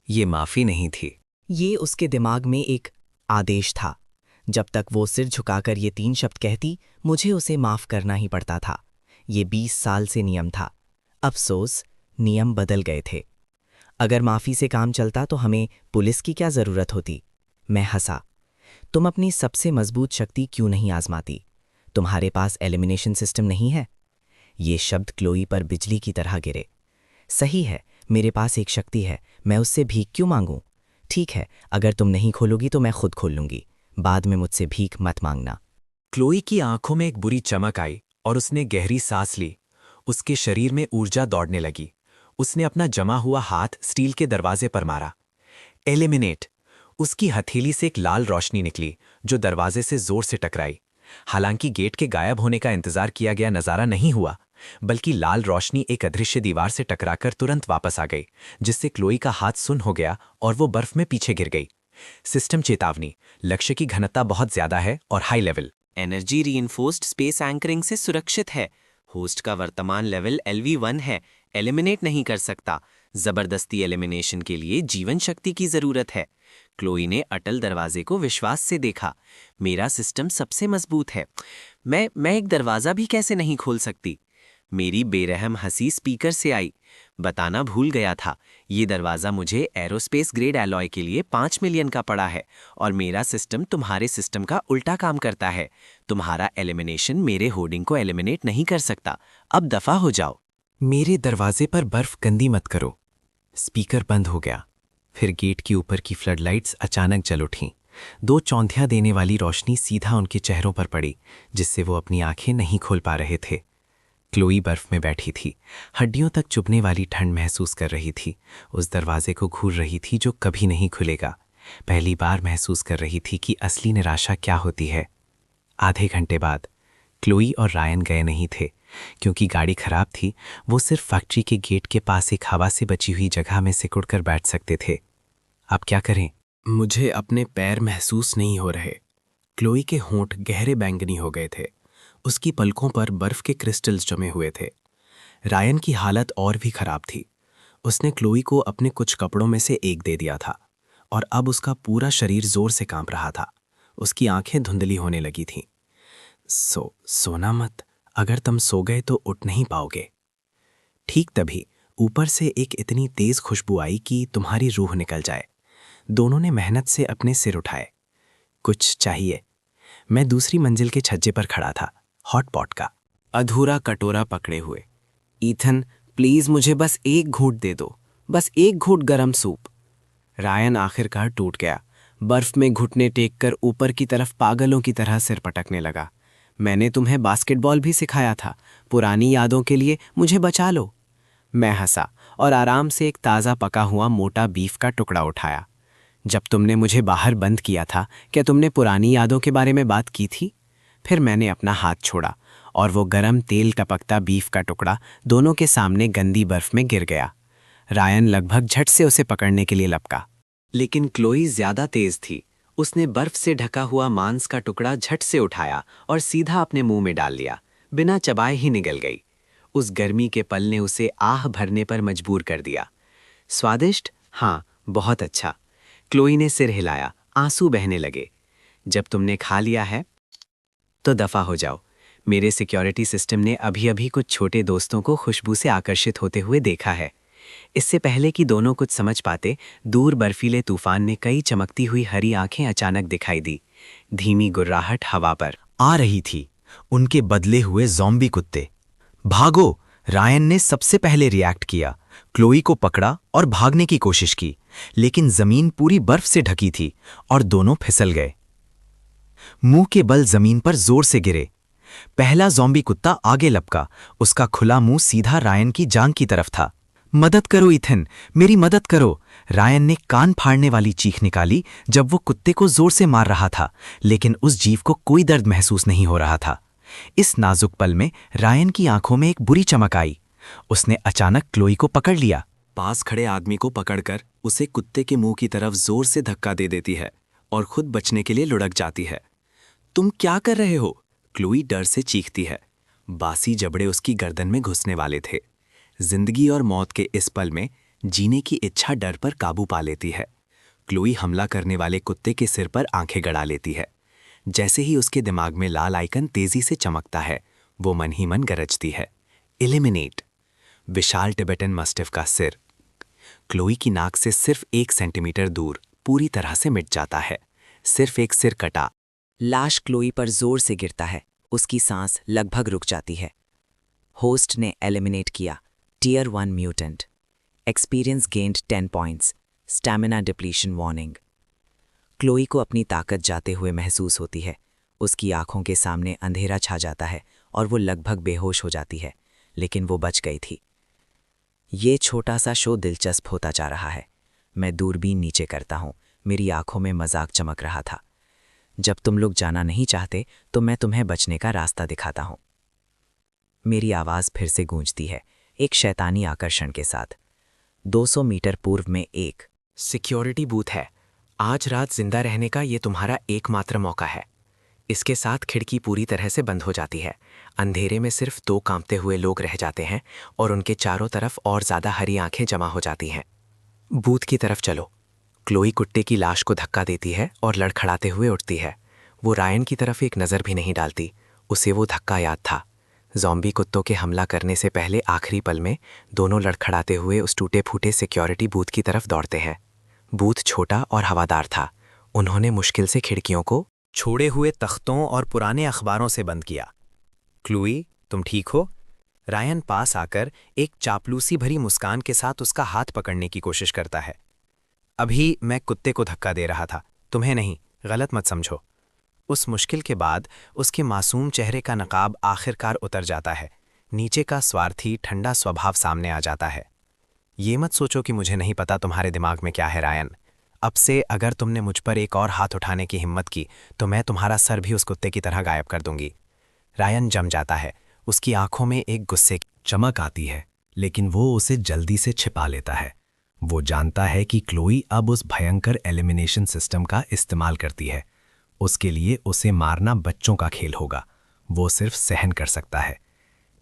ये माफ़ी नहीं थी। ये उसके दिमाग में एक आदेश था। जब तक वो सिर झुकाकर ये 3 शब्द कहती, मुझे उसे माफ़ करना ही पड़ता था। ये 20 साल से नियम था। अफसोस, नियम बदल गए थे। अगर माफ़ी से काम चलता तो हमें पुलिस की क्या ज़रूरत होती? मैं हंसा। तुम अपनी सबसे मजबूत शक्ति क्यों नहीं आजमाती? तुम्हारे पास एलिमिनेशन सिस्टम नहीं है? ये शब्द क्लोई पर बिजली की तरह गिरे। सही है, मेरे पास एक शक्ति है, मैं उससे भीख क्यों मांगूं? ठीक है, अगर तुम नहीं खोलोगी तो मैं खुद खोल लूंगी। बाद में मुझसे भीख मत मांगना। क्लोई की आंखों में एक बुरी चमक आई और उसने गहरी सांस ली। उसके शरीर में ऊर्जा दौड़ने लगी। उसने अपना जमा हुआ हाथ स्टील के दरवाजे पर मारा। एलिमिनेट। उसकी हथेली से एक लाल रोशनी निकली जो दरवाजे से जोर से टकराई। हालांकि गेट के गायब होने का इंतजार किया गया नजारा नहीं हुआ, बल्कि लाल रोशनी एक अदृश्य दीवार से टकराकर तुरंत वापस आ गई, जिससे क्लोई का हाथ सुन्न हो गया और वो बर्फ में पीछे गिर गई। सिस्टम चेतावनी, लक्ष्य की घनत्ता बहुत ज्यादा है और high level. Energy reinforced space anchoring से सुरक्षित है। होस्ट का वर्तमान लेवल LV1 है, एलिमिनेट नहीं कर सकता। जबरदस्ती एलिमिनेशन के लिए जीवन शक्ति की जरूरत है। क्लोई ने अटल दरवाजे को विश्वास से देखा। मेरा सिस्टम सबसे मजबूत है, मैं एक दरवाजा भी कैसे नहीं खोल सकती? मेरी बेरहम हंसी स्पीकर से आई। बताना भूल गया था, ये दरवाज़ा मुझे एरोस्पेस ग्रेड एलॉय के लिए 5 मिलियन का पड़ा है, और मेरा सिस्टम तुम्हारे सिस्टम का उल्टा काम करता है। तुम्हारा एलिमिनेशन मेरे होर्डिंग को एलिमिनेट नहीं कर सकता। अब दफा हो जाओ। मेरे दरवाजे पर बर्फ गंदी मत करो। स्पीकर बंद हो गया। फिर गेट के ऊपर की फ्लडलाइट्स अचानक जल उठीं। 2 चौंधियां देने वाली रोशनी सीधा उनके चेहरों पर पड़ी, जिससे वो अपनी आंखें नहीं खोल पा रहे थे। क्लोई बर्फ में बैठी थी, हड्डियों तक चुभने वाली ठंड महसूस कर रही थी। उस दरवाजे को घूर रही थी जो कभी नहीं खुलेगा। पहली बार महसूस कर रही थी कि असली निराशा क्या होती है। आधे घंटे बाद क्लोई और रायन गए नहीं थे, क्योंकि गाड़ी खराब थी। वो सिर्फ फैक्ट्री के गेट के पास एक हवा से बची हुई जगह में सिकुड़कर बैठ सकते थे। अब क्या करें? मुझे अपने पैर महसूस नहीं हो रहे। क्लोई के होंठ गहरे बैंगनी हो गए थे। उसकी पलकों पर बर्फ के क्रिस्टल्स जमे हुए थे। रायन की हालत और भी खराब थी। उसने क्लोई को अपने कुछ कपड़ों में से एक दे दिया था और अब उसका पूरा शरीर जोर से कांप रहा था। उसकी आंखें धुंधली होने लगी थीं। सोना मत, अगर तुम सो गए तो उठ नहीं पाओगे। ठीक तभी ऊपर से एक इतनी तेज खुशबू आई कि तुम्हारी रूह निकल जाए। दोनों ने मेहनत से अपने सिर उठाए। कुछ चाहिए? मैं दूसरी मंजिल के छज्जे पर खड़ा था, हॉट पॉट का अधूरा कटोरा पकड़े हुए। ईथन, प्लीज मुझे बस एक घूंट दे दो, बस एक घूंट गरम सूप। रायन आखिरकार टूट गया। बर्फ में घुटने टेक कर ऊपर की तरफ पागलों की तरह सिर पटकने लगा। मैंने तुम्हें बास्केटबॉल भी सिखाया था, पुरानी यादों के लिए मुझे बचा लो। मैं हंसा और आराम से एक ताज़ा पका हुआ मोटा बीफ का टुकड़ा उठाया। जब तुमने मुझे बाहर बंद किया था, क्या तुमने पुरानी यादों के बारे में बात की थी? फिर मैंने अपना हाथ छोड़ा और वो गरम तेल टपकता बीफ का टुकड़ा दोनों के सामने गंदी बर्फ में गिर गया। रायन लगभग झट से उसे पकड़ने के लिए लपका, लेकिन क्लोई ज्यादा तेज थी। उसने बर्फ से ढका हुआ मांस का टुकड़ा झट से उठाया और सीधा अपने मुंह में डाल लिया। बिना चबाए ही निगल गई। उस गर्मी के पल ने उसे आह भरने पर मजबूर कर दिया। स्वादिष्ट? हाँ, बहुत अच्छा। क्लोई ने सिर हिलाया, आंसू बहने लगे। जब तुमने खा लिया है तो दफा हो जाओ। मेरे सिक्योरिटी सिस्टम ने अभी अभी कुछ छोटे दोस्तों को खुशबू से आकर्षित होते हुए देखा है। इससे पहले कि दोनों कुछ समझ पाते, दूर बर्फीले तूफान ने कई चमकती हुई हरी आंखें अचानक दिखाई दी। धीमी गुर्राहट हवा पर आ रही थी। उनके बदले हुए ज़ॉम्बी कुत्ते। भागो! रायन ने सबसे पहले रिएक्ट किया। क्लोई को पकड़ा और भागने की कोशिश की, लेकिन जमीन पूरी बर्फ से ढकी थी और दोनों फिसल गए। मुंह के बल जमीन पर जोर से गिरे। पहला ज़ॉम्बी कुत्ता आगे लपका। उसका खुला मुंह सीधा रायन की जांघ की तरफ था। मदद करो ईथन, मेरी मदद करो! रायन ने कान फाड़ने वाली चीख निकाली जब वो कुत्ते को जोर से मार रहा था, लेकिन उस जीव को कोई दर्द महसूस नहीं हो रहा था। इस नाजुक पल में रायन की आंखों में एक बुरी चमक आई। उसने अचानक क्लोई को पकड़ लिया। पास खड़े आदमी को पकड़कर उसे कुत्ते के मुंह की तरफ जोर से धक्का दे देती है और खुद बचने के लिए लुढ़क जाती है। तुम क्या कर रहे हो? क्लोई डर से चीखती है। बासी जबड़े उसकी गर्दन में घुसने वाले थे। जिंदगी और मौत के इस पल में जीने की इच्छा डर पर काबू पा लेती है। क्लोई हमला करने वाले कुत्ते के सिर पर आंखें गड़ा लेती है। जैसे ही उसके दिमाग में लाल आइकन तेजी से चमकता है, वो मन ही मन गरजती है, एलिमिनेट। विशाल टिबेटन मस्टिफ का सिर क्लोई की नाक से सिर्फ 1 सेंटीमीटर दूर पूरी तरह से मिट जाता है। सिर्फ एक सिर कटा। लाश क्लोई पर जोर से गिरता है। उसकी सांस लगभग रुक जाती है। होस्ट ने एलिमिनेट किया। Tier 1 mutant. Experience gained 10 points. Stamina depletion warning. Chloe को अपनी ताकत जाते हुए महसूस होती है। उसकी आंखों के सामने अंधेरा छा जाता है और वो लगभग बेहोश हो जाती है, लेकिन वो बच गई थी। ये छोटा सा शो दिलचस्प होता जा रहा है। मैं दूरबीन नीचे करता हूँ। मेरी आंखों में मजाक चमक रहा था। जब तुम लोग जाना नहीं चाहते तो मैं तुम्हें बचने का रास्ता दिखाता हूँ। मेरी आवाज़ फिर से गूंजती है, एक शैतानी आकर्षण के साथ। 200 मीटर पूर्व में एक सिक्योरिटी बूथ है। आज रात जिंदा रहने का ये तुम्हारा एकमात्र मौका है। इसके साथ खिड़की पूरी तरह से बंद हो जाती है। अंधेरे में सिर्फ 2 कांपते हुए लोग रह जाते हैं और उनके चारों तरफ और ज़्यादा हरी आंखें जमा हो जाती हैं। बूथ की तरफ चलो। क्लोई कुत्ते की लाश को धक्का देती है और लड़खड़ाते हुए उठती है। वो रायन की तरफ एक नज़र भी नहीं डालती। उसे वो धक्का याद था। ज़ॉम्बी कुत्तों के हमला करने से पहले आखिरी पल में दोनों लड़खड़ाते हुए उस टूटे फूटे सिक्योरिटी बूथ की तरफ दौड़ते हैं। बूथ छोटा और हवादार था। उन्होंने मुश्किल से खिड़कियों को छोड़े हुए तख्तों और पुराने अखबारों से बंद किया। क्लोई, तुम ठीक हो? रायन पास आकर एक चापलूसी भरी मुस्कान के साथ उसका हाथ पकड़ने की कोशिश करता है। अभी मैं कुत्ते को धक्का दे रहा था, तुम्हें नहीं, गलत मत समझो। उस मुश्किल के बाद उसके मासूम चेहरे का नकाब आखिरकार उतर जाता है, नीचे का स्वार्थी ठंडा स्वभाव सामने आ जाता है। ये मत सोचो कि मुझे नहीं पता तुम्हारे दिमाग में क्या है रायन। अब से अगर तुमने मुझ पर एक और हाथ उठाने की हिम्मत की तो मैं तुम्हारा सर भी उस कुत्ते की तरह गायब कर दूंगी। रायन जम जाता है, उसकी आंखों में एक गुस्से की चमक आती है, लेकिन वो उसे जल्दी से छिपा लेता है। वो जानता है कि क्लोई अब उस भयंकर एलिमिनेशन सिस्टम का इस्तेमाल करती है। उसके लिए उसे मारना बच्चों का खेल होगा, वो सिर्फ सहन कर सकता है।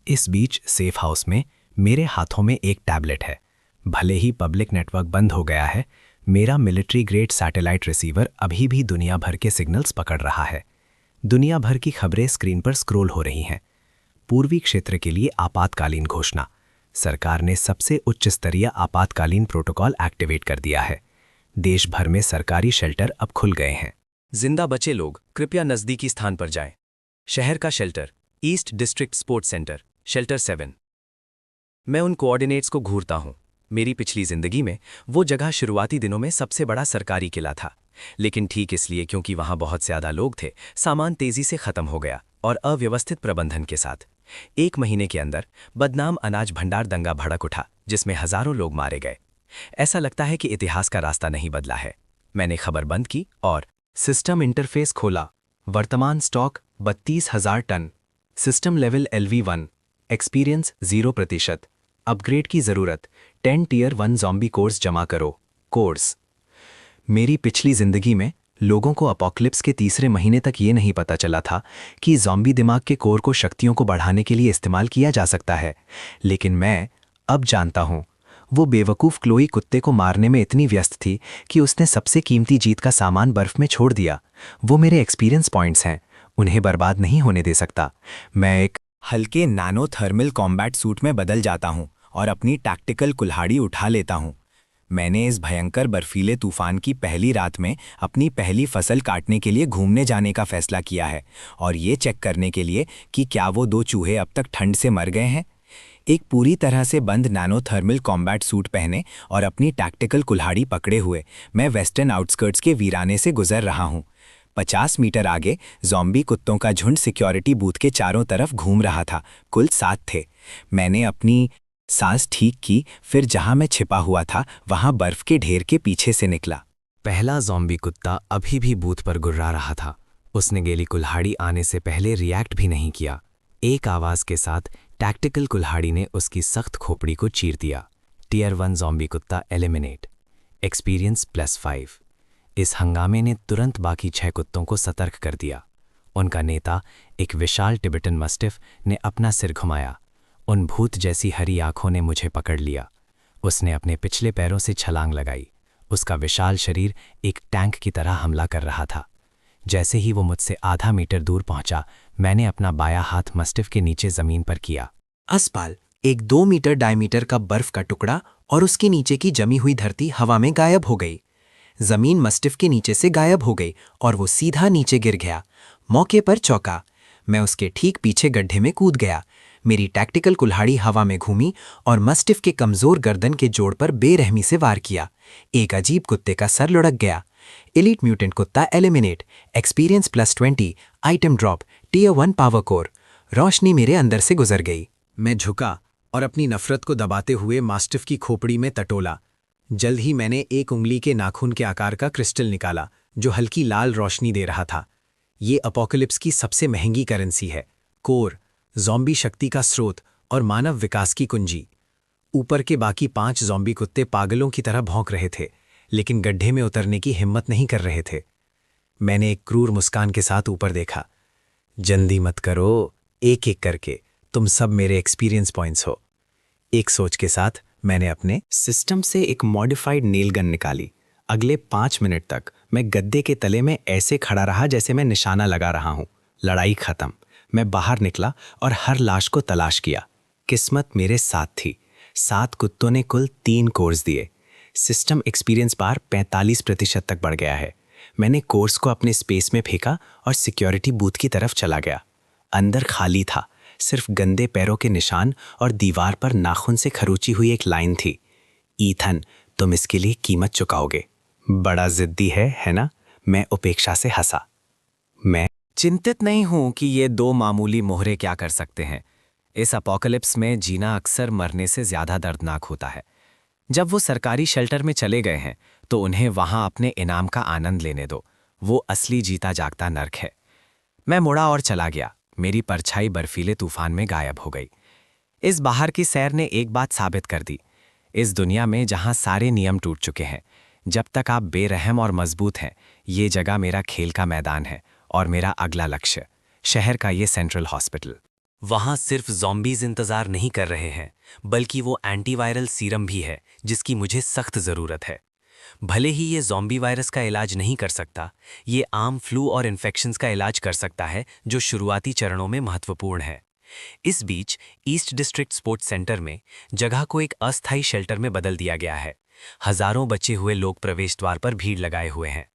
इस बीच सेफ हाउस में मेरे हाथों में एक टैबलेट है। भले ही पब्लिक नेटवर्क बंद हो गया है, मेरा मिलिट्री ग्रेड सैटेलाइट रिसीवर अभी भी दुनिया भर के सिग्नल्स पकड़ रहा है। दुनिया भर की खबरें स्क्रीन पर स्क्रॉल हो रही हैं। पूर्वी क्षेत्र के लिए आपातकालीन घोषणा। सरकार ने सबसे उच्च स्तरीय आपातकालीन प्रोटोकॉल एक्टिवेट कर दिया है। देश भर में सरकारी शेल्टर अब खुल गए हैं। जिंदा बचे लोग कृपया नजदीकी स्थान पर जाएं। शहर का shelter, east district sports centre, shelter 7। मैं उन कोऑर्डिनेट्स को घूरता हूं। मेरी पिछली जिंदगी में वो जगह शुरुआती दिनों में सबसे बड़ा सरकारी किला था, लेकिन ठीक इसलिए क्योंकि वहां बहुत ज्यादा लोग थे, सामान तेजी से खत्म हो गया और अव्यवस्थित प्रबंधन के साथ 1 महीने के अंदर बदनाम अनाज भंडार दंगा भड़क उठा, जिसमें हजारों लोग मारे गए। ऐसा लगता है कि इतिहास का रास्ता नहीं बदला है। मैंने खबर बंद की और सिस्टम इंटरफेस खोला। वर्तमान stock 32,000 ton, system level LV1, experience 0%, upgrade की जरूरत, 10 टियर 1 ज़ॉम्बी कोर्स जमा करो। कोर्स। मेरी पिछली जिंदगी में लोगों को अपोक्लिप्स के तीसरे महीने तक ये नहीं पता चला था कि ज़ॉम्बी दिमाग के कोर को शक्तियों को बढ़ाने के लिए इस्तेमाल किया जा सकता है, लेकिन मैं अब जानता हूं। वो बेवकूफ़ क्लोई कुत्ते को मारने में इतनी व्यस्त थी कि उसने सबसे कीमती जीत का सामान बर्फ में छोड़ दिया। वो मेरे एक्सपीरियंस पॉइंट्स हैं, उन्हें बर्बाद नहीं होने दे सकता। मैं एक हल्के नैनो थर्मल कॉम्बैट सूट में बदल जाता हूं और अपनी टैक्टिकल कुल्हाड़ी उठा लेता हूं। मैंने इस भयंकर बर्फीले तूफान की पहली रात में अपनी पहली फसल काटने के लिए घूमने जाने का फैसला किया है, और ये चेक करने के लिए कि क्या वो 2 चूहे अब तक ठंड से मर गए हैं। एक पूरी तरह से बंद नैनो थर्मल कॉम्बैट सूट पहने और अपनी टैक्टिकल कुल्हाड़ी पकड़े हुए मैं वेस्टर्न आउटस्कर्ट्स के वीराने से गुजर रहा हूं। 50 मीटर आगे ज़ॉम्बी कुत्तों का झुंड सिक्योरिटी बूथ के चारों तरफ घूम रहा था। कुल 7 थे। मैंने अपनी सांस ठीक की, फिर जहां मैं छिपा हुआ था वहां बर्फ के ढेर के पीछे से निकला। पहला ज़ॉम्बी कुत्ता अभी भी बूथ पर गुर्रा रहा था। उसने गेली कुल्हाड़ी आने से पहले रिएक्ट भी नहीं किया। एक आवाज के साथ टैक्टिकल कुल्हाड़ी ने उसकी सख्त खोपड़ी को चीर दिया। टियर 1 ज़ॉम्बी कुत्ता एलिमिनेट, एक्सपीरियंस +5। इस हंगामे ने तुरंत बाकी 6 कुत्तों को सतर्क कर दिया। उनका नेता, एक विशाल टिबेटन मस्टिफ, ने अपना सिर घुमाया। उन भूत जैसी हरी आंखों ने मुझे पकड़ लिया। उसने अपने पिछले पैरों से छलांग लगाई। उसका विशाल शरीर एक टैंक की तरह हमला कर रहा था। जैसे ही वो मुझसे आधा मीटर दूर पहुंचा, मैंने अपना बायां हाथ मस्टिफ के नीचे जमीन पर किया। अस्पाल, एक 2 मीटर डायमीटर का बर्फ का टुकड़ा और उसके नीचे की जमी हुई धरती हवा में गायब हो गई। जमीन मस्टिफ के नीचे से गायब हो गई और वो सीधा नीचे गिर गया। मौके पर चौंका। मैं उसके ठीक पीछे गड्ढे में कूद गया। मेरी टैक्टिकल कुल्हाड़ी हवा में घूमी और मस्टिफ के कमजोर गर्दन के जोड़ पर बेरहमी से वार किया। एक अजीब कुत्ते का सर लुढ़क गया। एलीट म्यूटेंट कुत्ता eliminate, experience +20, item drop, tier 1 power core. रोशनी मेरे अंदर से गुजर गई। मैं झुका और अपनी नफरत को दबाते हुए मास्टिफ की खोपड़ी में टटोला। जल्द ही मैंने एक उंगली के नाखून के आकार का क्रिस्टल निकाला जो हल्की लाल रोशनी दे रहा था। ये अपोकलिप्स की सबसे महंगी करेंसी है। कोर, ज़ॉम्बी शक्ति का स्रोत और मानव विकास की कुंजी। ऊपर के बाकी 5 ज़ॉम्बी कुत्ते पागलों की तरह भौंक रहे थे, लेकिन गड्ढे में उतरने की हिम्मत नहीं कर रहे थे। मैंने एक क्रूर मुस्कान के साथ ऊपर देखा। जल्दी मत करो, एक एक करके तुम सब मेरे एक्सपीरियंस पॉइंट्स हो। एक सोच के साथ मैंने अपने सिस्टम से एक मॉडिफाइड नेल गन निकाली। अगले 5 मिनट तक मैं गद्दे के तले में ऐसे खड़ा रहा जैसे मैं निशाना लगा रहा हूं। लड़ाई खत्म। मैं बाहर निकला और हर लाश को तलाश किया। किस्मत मेरे साथ थी। 7 कुत्तों ने कुल 3 कोर्स दिए। सिस्टम एक्सपीरियंस बार 45% तक बढ़ गया है। मैंने कोर्स को अपने स्पेस में फेंका और सिक्योरिटी बूथ की तरफ चला गया। अंदर खाली था, सिर्फ गंदे पैरों के निशान और दीवार पर नाखून से खरोंची हुई एक लाइन थी, ईथन, तुम इसके लिए कीमत चुकाओगे। बड़ा जिद्दी है ना? मैं उपेक्षा से हंसा। मैं चिंतित नहीं हूं कि ये दो मामूली मोहरे क्या कर सकते हैं। इस अपोकलिप्स में जीना अक्सर मरने से ज्यादा दर्दनाक होता है। जब वो सरकारी शेल्टर में चले गए हैं तो उन्हें वहां अपने इनाम का आनंद लेने दो। वो असली जीता जागता नर्क है। मैं मुड़ा और चला गया। मेरी परछाई बर्फीले तूफान में गायब हो गई। इस बाहर की सैर ने एक बात साबित कर दी। इस दुनिया में जहां सारे नियम टूट चुके हैं, जब तक आप बेरहम और मजबूत हैं, ये जगह मेरा खेल का मैदान है और मेरा अगला लक्ष्य शहर का ये सेंट्रल हॉस्पिटल। वहां सिर्फ ज़ॉम्बीज़ इंतजार नहीं कर रहे हैं, बल्कि वो एंटीवायरल सीरम भी है जिसकी मुझे सख्त ज़रूरत है। भले ही ये ज़ॉम्बी वायरस का इलाज नहीं कर सकता, ये आम फ्लू और इन्फेक्शंस का इलाज कर सकता है जो शुरुआती चरणों में महत्वपूर्ण है। इस बीच ईस्ट डिस्ट्रिक्ट स्पोर्ट्स सेंटर में जगह को एक अस्थायी शेल्टर में बदल दिया गया है। हजारों बचे हुए लोग प्रवेश द्वार पर भीड़ लगाए हुए हैं।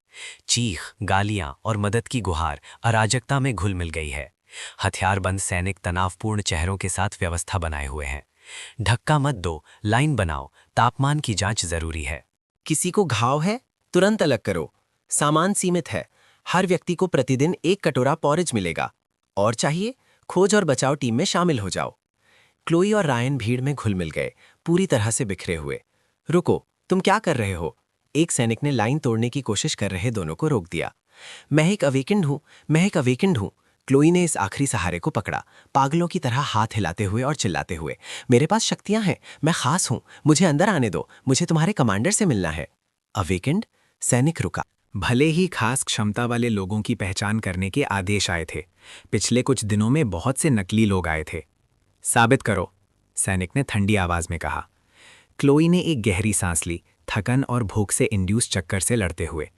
चीख, गालियां और मदद की गुहार अराजकता में घुल मिल गई है। हथियारबंद सैनिक तनावपूर्ण चेहरों के साथ व्यवस्था बनाए हुए हैं। धक्का मत दो, लाइन बनाओ, तापमान की जांच जरूरी है। किसी को घाव है? तुरंत अलग करो। सामान सीमित है। हर व्यक्ति को प्रतिदिन 1 कटोरा पॉरेज मिलेगा। और चाहिए? खोज और बचाव टीम में शामिल हो जाओ। क्लोई और रायन भीड़ में घुल मिल गए, पूरी तरह से बिखरे हुए। रुको, तुम क्या कर रहे हो? एक सैनिक ने लाइन तोड़ने की कोशिश कर रहे दोनों को रोक दिया। मैं एक अवेकेंड हूं। क्लोई ने इस आखिरी सहारे को पकड़ा, पागलों की तरह हाथ हिलाते हुए और चिल्लाते हुए। मेरे पास शक्तियां हैं, मैं खास हूं, मुझे अंदर आने दो, मुझे तुम्हारे कमांडर से मिलना है। अवेकेंड? सैनिक रुका। भले ही खास क्षमता वाले लोगों की पहचान करने के आदेश आए थे, पिछले कुछ दिनों में बहुत से नकली लोग आए थे। साबित करो, सैनिक ने ठंडी आवाज में कहा। क्लोई ने एक गहरी सांस ली, थकन और भूख से इंड्यूस चक्कर से लड़ते हुए।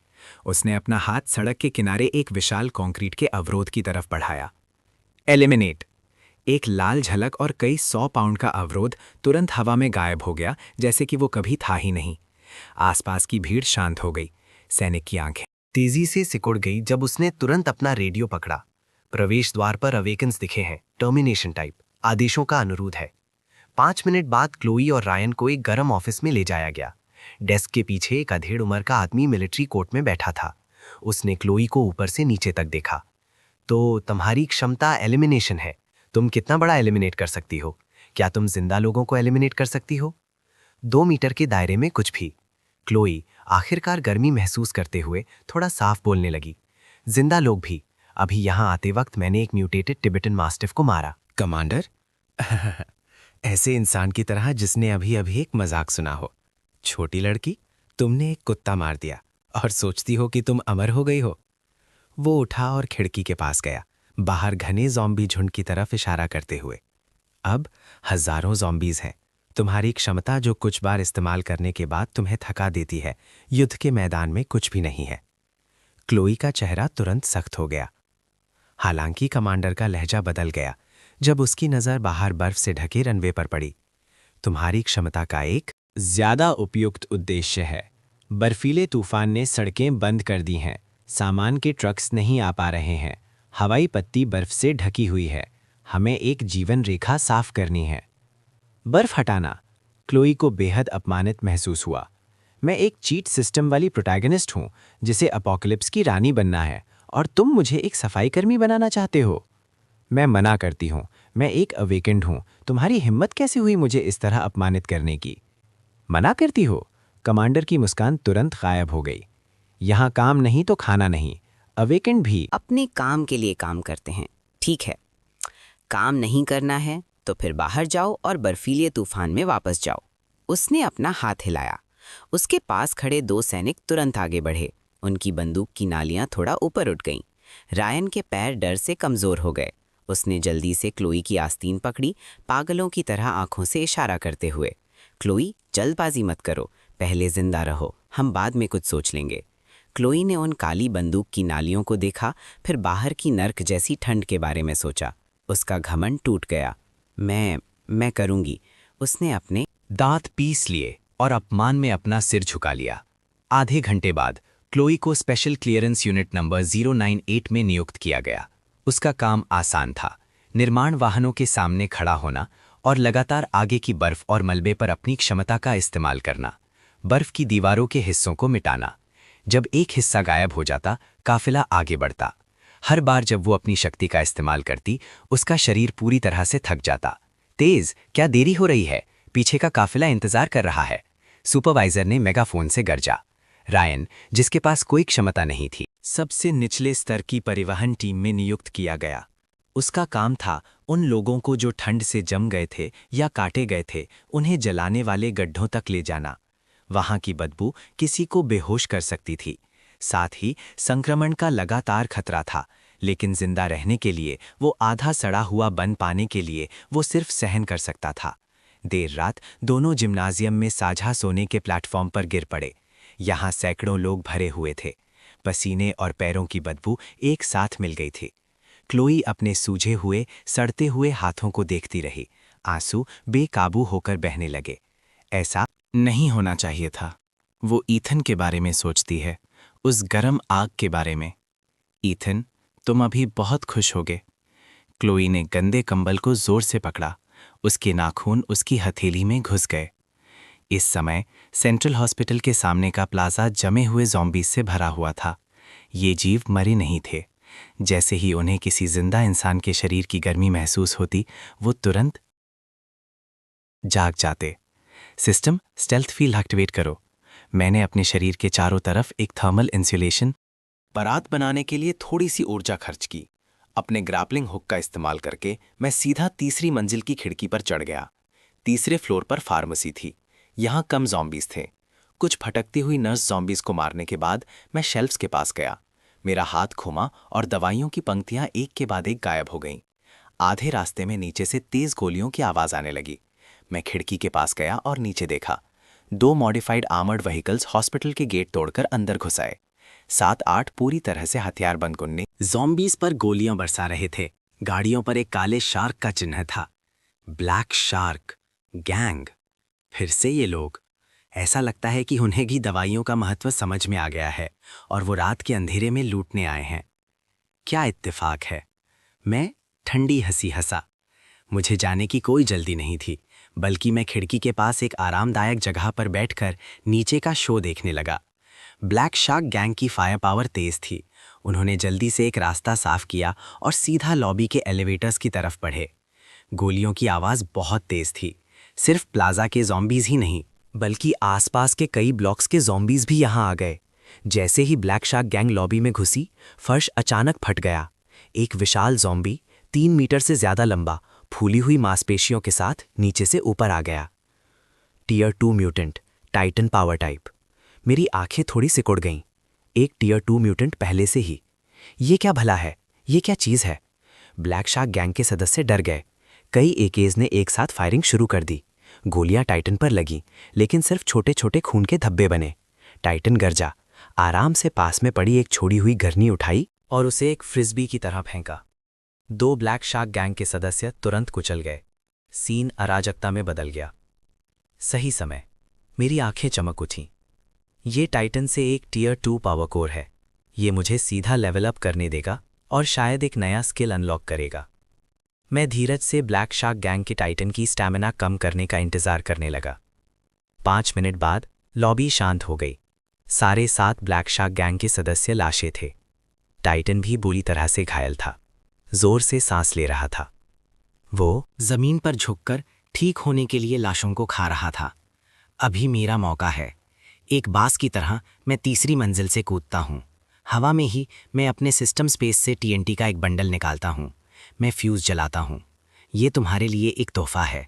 उसने अपना हाथ सड़क के किनारे एक विशाल कंक्रीट के अवरोध की तरफ बढ़ाया। एलिमिनेट। एक लाल झलक और कई 100 पाउंड का अवरोध तुरंत हवा में गायब हो गया, जैसे कि वो कभी था ही नहीं। आसपास की भीड़ शांत हो गई। सैनिक की आंखें तेजी से सिकुड़ गई जब उसने तुरंत अपना रेडियो पकड़ा। प्रवेश द्वार पर अवेकन्स दिखे हैं, टर्मिनेशन टाइप, आदेशों का अनुरोध है। 5 मिनट बाद क्लोई और रायन को एक गर्म ऑफिस में ले जाया गया। डेस्क के पीछे एक अधेड़ उम्र का आदमी मिलिट्री कोट में बैठा था। उसने क्लोई को ऊपर से नीचे तक देखा। तो तुम्हारी क्षमता एलिमिनेशन है। तुम कितना बड़ा एलिमिनेट कर सकती हो? क्या तुम जिंदा लोगों को एलिमिनेट कर सकती हो? 2 मीटर के दायरे में कुछ भी। क्लोई आखिरकार गर्मी महसूस करते हुए थोड़ा साफ बोलने लगी। जिंदा लोग भी। अभी यहां आते वक्त मैंने एक म्यूटेटेड टिबेटन मास्टिफ को मारा। कमांडर? ऐसे इंसान की तरह जिसने अभी अभी एक मजाक सुना हो। छोटी लड़की, तुमने एक कुत्ता मार दिया और सोचती हो कि तुम अमर हो गई हो। वो उठा और खिड़की के पास गया, बाहर घने ज़ॉम्बी झुंड की तरफ इशारा करते हुए। अब हजारों ज़ॉम्बीज हैं। तुम्हारी क्षमता जो कुछ बार इस्तेमाल करने के बाद तुम्हें थका देती है, युद्ध के मैदान में कुछ भी नहीं है। क्लोई का चेहरा तुरंत सख्त हो गया। हालांकि कमांडर का लहजा बदल गया जब उसकी नज़र बाहर बर्फ से ढके रनवे पर पड़ी। तुम्हारी क्षमता का एक ज्यादा उपयुक्त उद्देश्य है। बर्फीले तूफान ने सड़कें बंद कर दी हैं, सामान के ट्रक्स नहीं आ पा रहे हैं, हवाई पट्टी बर्फ से ढकी हुई है, हमें एक जीवन रेखा साफ करनी है। बर्फ हटाना। क्लोई को बेहद अपमानित महसूस हुआ। मैं एक चीट सिस्टम वाली प्रोटैगनिस्ट हूं जिसे अपोकलिप्स की रानी बनना है, और तुम मुझे एक सफाईकर्मी बनाना चाहते हो। मैं मना करती हूं, मैं एक अवेकेंड हूं। तुम्हारी हिम्मत कैसे हुई मुझे इस तरह अपमानित करने की? मना करती हो? कमांडर की मुस्कान तुरंत गायब हो गई। यहां काम नहीं तो खाना नहीं। अवेकेंड भी अपने काम के लिए काम करते हैं, ठीक है। काम नहीं करना है तो फिर बाहर जाओ और बर्फीले तूफान में वापस जाओ। उसने अपना हाथ हिलाया। उसके पास खड़े 2 सैनिक तुरंत आगे बढ़े। उनकी बंदूक की नालियां थोड़ा ऊपर उठ गईं। रायन के पैर डर से कमजोर हो गए। उसने जल्दी से क्लोई की आस्तीन पकड़ी, पागलों की तरह आंखों से इशारा करते हुए। क्लोई, जल्दबाजी मत करो, पहले जिंदा रहो, हम बाद में कुछ सोच लेंगे। क्लोई ने उन काली बंदूक की नालियों को देखा, फिर बाहर की नर्क जैसी ठंड के बारे में सोचा। उसका घमंड टूट गया। मैं करूंगी। उसने अपने दांत पीस लिए और अपमान में अपना सिर झुका लिया। आधे घंटे बाद क्लोई को स्पेशल क्लियरेंस यूनिट नंबर 098 में नियुक्त किया गया। उसका काम आसान था, निर्माण वाहनों के सामने खड़ा होना और लगातार आगे की बर्फ और मलबे पर अपनी क्षमता का इस्तेमाल करना, बर्फ की दीवारों के हिस्सों को मिटाना। जब एक हिस्सा गायब हो जाता, काफिला आगे बढ़ता। हर बार जब वो अपनी शक्ति का इस्तेमाल करती, उसका शरीर पूरी तरह से थक जाता। तेज, क्या देरी हो रही है? पीछे का काफिला इंतजार कर रहा है। सुपरवाइजर ने मेगाफोन से गरजा। रायन, जिसके पास कोई क्षमता नहीं थी, सबसे निचले स्तर की परिवहन टीम में नियुक्त किया गया। उसका काम था उन लोगों को जो ठंड से जम गए थे या काटे गए थे, उन्हें जलाने वाले गड्ढों तक ले जाना। वहां की बदबू किसी को बेहोश कर सकती थी। साथ ही संक्रमण का लगातार खतरा था, लेकिन जिंदा रहने के लिए, वो आधा सड़ा हुआ बन पाने के लिए वो सिर्फ सहन कर सकता था। देर रात दोनों जिम्नाजियम में साझा सोने के प्लेटफॉर्म पर गिर पड़े। यहाँ सैकड़ों लोग भरे हुए थे। पसीने और पैरों की बदबू एक साथ मिल गई थी। क्लोई अपने सूजे हुए, सड़ते हुए हाथों को देखती रही। आंसू बेकाबू होकर बहने लगे। ऐसा नहीं होना चाहिए था। वो ईथन के बारे में सोचती है, उस गरम आग के बारे में। ईथन, तुम अभी बहुत खुश होगे। क्लोई ने गंदे कंबल को जोर से पकड़ा। उसके नाखून उसकी हथेली में घुस गए। इस समय सेंट्रल हॉस्पिटल के सामने का प्लाजा जमे हुए ज़ॉम्बीज से भरा हुआ था। ये जीव मरे नहीं थे। जैसे ही उन्हें किसी जिंदा इंसान के शरीर की गर्मी महसूस होती, वो तुरंत जाग जाते। सिस्टम स्टेल्थ फील्ड एक्टिवेट करो। मैंने अपने शरीर के चारों तरफ एक थर्मल इंसुलेशन बारात बनाने के लिए थोड़ी सी ऊर्जा खर्च की। अपने ग्रैपलिंग हुक का इस्तेमाल करके मैं सीधा तीसरी मंजिल की खिड़की पर चढ़ गया। तीसरे फ्लोर पर फार्मेसी थी। यहाँ कम ज़ॉम्बीज थे। कुछ भटकती हुई नर्स ज़ॉम्बीज को मारने के बाद मैं शेल्फ्स के पास गया। मेरा हाथ घुमा और दवाइयों की पंक्तियां एक के बाद एक गायब हो गईं। आधे रास्ते में नीचे से तेज गोलियों की आवाज आने लगी। मैं खिड़की के पास गया और नीचे देखा। 2 मॉडिफाइड आर्मर्ड व्हीकल्स हॉस्पिटल के गेट तोड़कर अंदर घुस आए। 7-8 पूरी तरह से हथियारबंद गुंडे ज़ॉम्बीज पर गोलियां बरसा रहे थे। गाड़ियों पर एक काले शार्क का चिन्ह था। Black shark gang. फिर से ये लोग। ऐसा लगता है कि उन्हें भी दवाइयों का महत्व समझ में आ गया है और वो रात के अंधेरे में लूटने आए हैं। क्या इत्तेफाक है। मैं ठंडी हंसी हंसा। मुझे जाने की कोई जल्दी नहीं थी, बल्कि मैं खिड़की के पास एक आरामदायक जगह पर बैठकर नीचे का शो देखने लगा। ब्लैक शार्क गैंग की फायर पावर तेज थी। उन्होंने जल्दी से एक रास्ता साफ किया और सीधा लॉबी के एलिवेटर्स की तरफ बढ़े। गोलियों की आवाज़ बहुत तेज थी। सिर्फ प्लाजा के ज़ॉम्बीज ही नहीं, बल्कि आसपास के कई ब्लॉक्स के ज़ॉम्बीज भी यहाँ आ गए। जैसे ही ब्लैक शार्क गैंग लॉबी में घुसी, फर्श अचानक फट गया। एक विशाल ज़ॉम्बी 3 मीटर से ज़्यादा लंबा, फूली हुई मांसपेशियों के साथ नीचे से ऊपर आ गया। Tier 2 mutant, Titan power type. मेरी आंखें थोड़ी सिकुड़ गईं। एक टियर 2 म्यूटेंट पहले से ही। ये क्या भला है? ये क्या चीज़ है? ब्लैक शार्क गैंग के सदस्य डर गए। कई एकेज ने एक साथ फायरिंग शुरू कर दी। गोलियां टाइटन पर लगी, लेकिन सिर्फ छोटे छोटे खून के धब्बे बने। टाइटन गरजा, आराम से पास में पड़ी एक छोड़ी हुई घरनी उठाई और उसे एक फ्रिस्बी की तरह फेंका। 2 ब्लैक शार्क गैंग के सदस्य तुरंत कुचल गए। सीन अराजकता में बदल गया। सही समय। मेरी आंखें चमक उठीं। ये टाइटन से एक टियर 2 पावर कोर है। ये मुझे सीधा लेवल अप करने देगा और शायद एक नया स्किल अनलॉक करेगा। मैं धीरज से ब्लैक शार्क गैंग के टाइटन की स्टैमिना कम करने का इंतजार करने लगा। 5 मिनट बाद लॉबी शांत हो गई। सारे 7 ब्लैक शार्क गैंग के सदस्य लाशें थे। टाइटन भी बुरी तरह से घायल था, जोर से सांस ले रहा था। वो जमीन पर झुककर ठीक होने के लिए लाशों को खा रहा था। अभी मेरा मौका है। एक बास की तरह मैं तीसरी मंजिल से कूदता हूँ। हवा में ही मैं अपने सिस्टम स्पेस से TNT का एक बंडल निकालता हूँ। मैं फ्यूज जलाता हूँ। ये तुम्हारे लिए एक तोहफा है।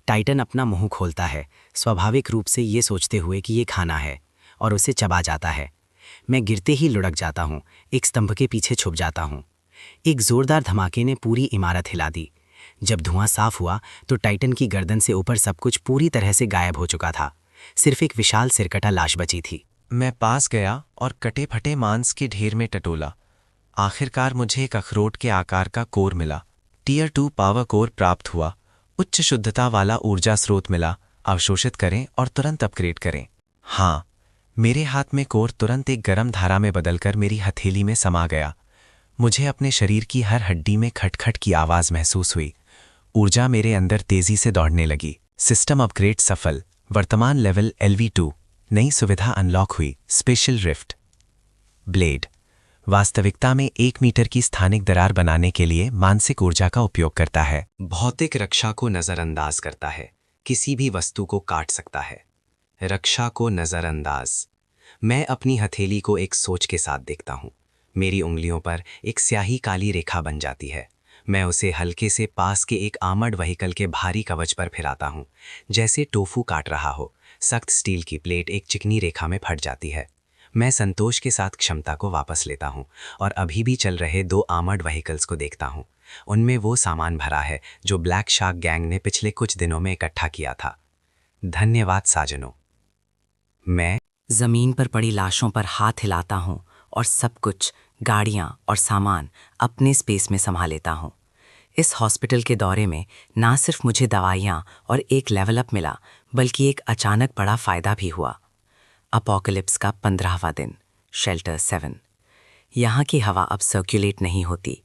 टाइटन अपना मुंह खोलता है, स्वाभाविक रूप से ये सोचते हुए कि ये खाना है, और उसे चबा जाता है। मैं गिरते ही लुढ़क जाता हूँ, एक स्तंभ के पीछे छुप जाता हूँ। एक जोरदार धमाके ने पूरी इमारत हिला दी। जब धुआं साफ हुआ तो टाइटन की गर्दन से ऊपर सब कुछ पूरी तरह से गायब हो चुका था। सिर्फ एक विशाल सिरकटा लाश बची थी। मैं पास गया और कटे फटे मांस के ढेर में टटोला। आखिरकार मुझे एक अखरोट के आकार का कोर मिला। टियर 2 पावर कोर प्राप्त हुआ। उच्च शुद्धता वाला ऊर्जा स्रोत मिला। अवशोषित करें और तुरंत अपग्रेड करें। हाँ, मेरे हाथ में कोर तुरंत एक गर्म धारा में बदलकर मेरी हथेली में समा गया। मुझे अपने शरीर की हर हड्डी में खटखट की आवाज़ महसूस हुई। ऊर्जा मेरे अंदर तेजी से दौड़ने लगी। सिस्टम अपग्रेड सफल। वर्तमान लेवल LV2। नई सुविधा अनलॉक हुई, स्पेशल रिफ्ट। ब्लेड वास्तविकता में 1 मीटर की स्थानिक दरार बनाने के लिए मानसिक ऊर्जा का उपयोग करता है। भौतिक रक्षा को नजरअंदाज करता है, किसी भी वस्तु को काट सकता है। रक्षा को नजरअंदाज। मैं अपनी हथेली को एक सोच के साथ देखता हूँ। मेरी उंगलियों पर एक स्याही काली रेखा बन जाती है। मैं उसे हल्के से पास के एक आर्मर्ड व्हीकल के भारी कवच पर फिराता हूँ, जैसे टोफू काट रहा हो। सख्त स्टील की प्लेट एक चिकनी रेखा में फट जाती है। मैं संतोष के साथ क्षमता को वापस लेता हूँ और अभी भी चल रहे 2 आर्मर्ड व्हीकल्स को देखता हूँ। उनमें वो सामान भरा है जो ब्लैक शार्क गैंग ने पिछले कुछ दिनों में इकट्ठा किया था। धन्यवाद साजनों। मैं जमीन पर पड़ी लाशों पर हाथ हिलाता हूँ और सब कुछ, गाड़ियाँ और सामान अपने स्पेस में संभाल लेता हूँ। इस हॉस्पिटल के दौरे में ना सिर्फ मुझे दवाइयाँ और एक लेवल अप मिला, बल्कि एक अचानक बड़ा फ़ायदा भी हुआ। अपोकलिप्स का 15वां दिन, शेल्टर 7। यहाँ की हवा अब सर्कुलेट नहीं होती।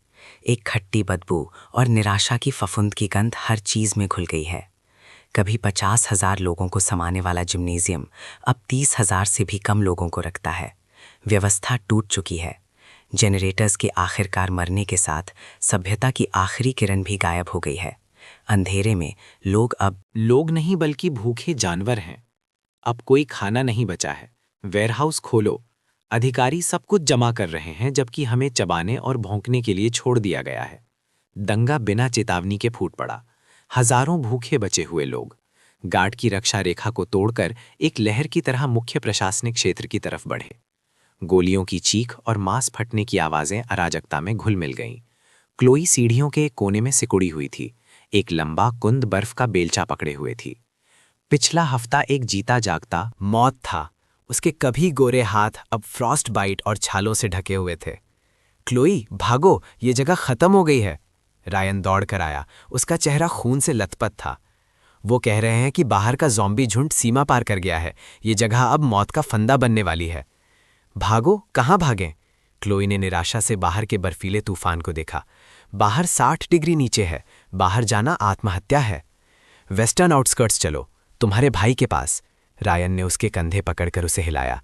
एक खट्टी बदबू और निराशा की फफूंद की गंध हर चीज़ में घुल गई है। कभी 50,000 लोगों को समाने वाला जिम्नेजियम अब 30,000 से भी कम लोगों को रखता है। व्यवस्था टूट चुकी है। जेनरेटर्स के आखिरकार मरने के साथ सभ्यता की आखिरी किरण भी गायब हो गई है। अंधेरे में लोग अब लोग नहीं बल्कि भूखे जानवर हैं। अब कोई खाना नहीं बचा है। वेयरहाउस खोलो। अधिकारी सब कुछ जमा कर रहे हैं, जबकि हमें चबाने और भौंकने के लिए छोड़ दिया गया है। दंगा बिना चेतावनी के फूट पड़ा। हजारों भूखे बचे हुए लोग गार्ड की रक्षा रेखा को तोड़कर एक लहर की तरह मुख्य प्रशासनिक क्षेत्र की तरफ बढ़े। गोलियों की चीख और मांस फटने की आवाजें अराजकता में घुल मिल गईं। क्लोई सीढ़ियों के एक कोने में सिकुड़ी हुई थी, एक लंबा कुंद बर्फ का बेलचा पकड़े हुए थी। पिछला हफ्ता एक जीता जागता मौत था। उसके कभी गोरे हाथ अब फ्रॉस्ट बाइट और छालों से ढके हुए थे। क्लोई, भागो, ये जगह खत्म हो गई है। रायन दौड़ कर आया। उसका चेहरा खून से लथपथ था। वो कह रहे हैं कि बाहर का ज़ॉम्बी झुंड सीमा पार कर गया है। ये जगह अब मौत का फंदा बनने वाली है। भागो, कहाँ भागें? क्लोई ने निराशा से बाहर के बर्फीले तूफान को देखा। बाहर 60 डिग्री नीचे है। बाहर जाना आत्महत्या है। वेस्टर्न आउटस्कर्ट्स चलो, तुम्हारे भाई के पास। रायन ने उसके कंधे पकड़कर उसे हिलाया।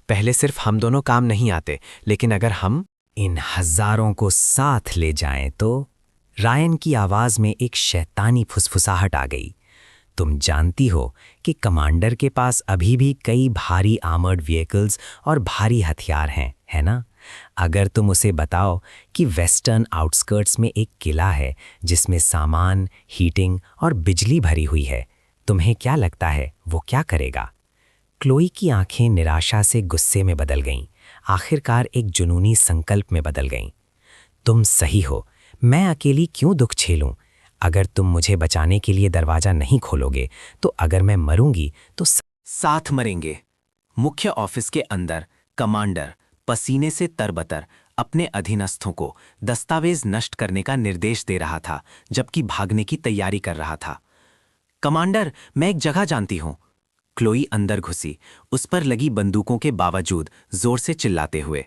पहले सिर्फ हम दोनों काम नहीं आते, लेकिन अगर हम इन हजारों को साथ ले जाएं तो? रायन की आवाज में एक शैतानी फुसफुसाहट आ गई। तुम जानती हो कि कमांडर के पास अभी भी कई भारी आर्मर्ड व्हीकल्स और भारी हथियार हैं, है ना? अगर तुम उसे बताओ कि वेस्टर्न आउटस्कर्ट्स में एक किला है जिसमें सामान, हीटिंग और बिजली भरी हुई है, तुम्हें क्या लगता है वो क्या करेगा? क्लोई की आंखें निराशा से गुस्से में बदल गईं, आखिरकार एक जुनूनी संकल्प में बदल गईं। तुम सही हो, मैं अकेली क्यों दुख झेलूं? अगर तुम मुझे बचाने के लिए दरवाजा नहीं खोलोगे तो अगर मैं मरूंगी तो साथ मरेंगे। मुख्य ऑफिस के अंदर कमांडर पसीने से तरबतर अपने अधीनस्थों को दस्तावेज नष्ट करने का निर्देश दे रहा था, जबकि भागने की तैयारी कर रहा था। कमांडर, मैं एक जगह जानती हूं। क्लोई अंदर घुसी, उस पर लगी बंदूकों के बावजूद जोर से चिल्लाते हुए।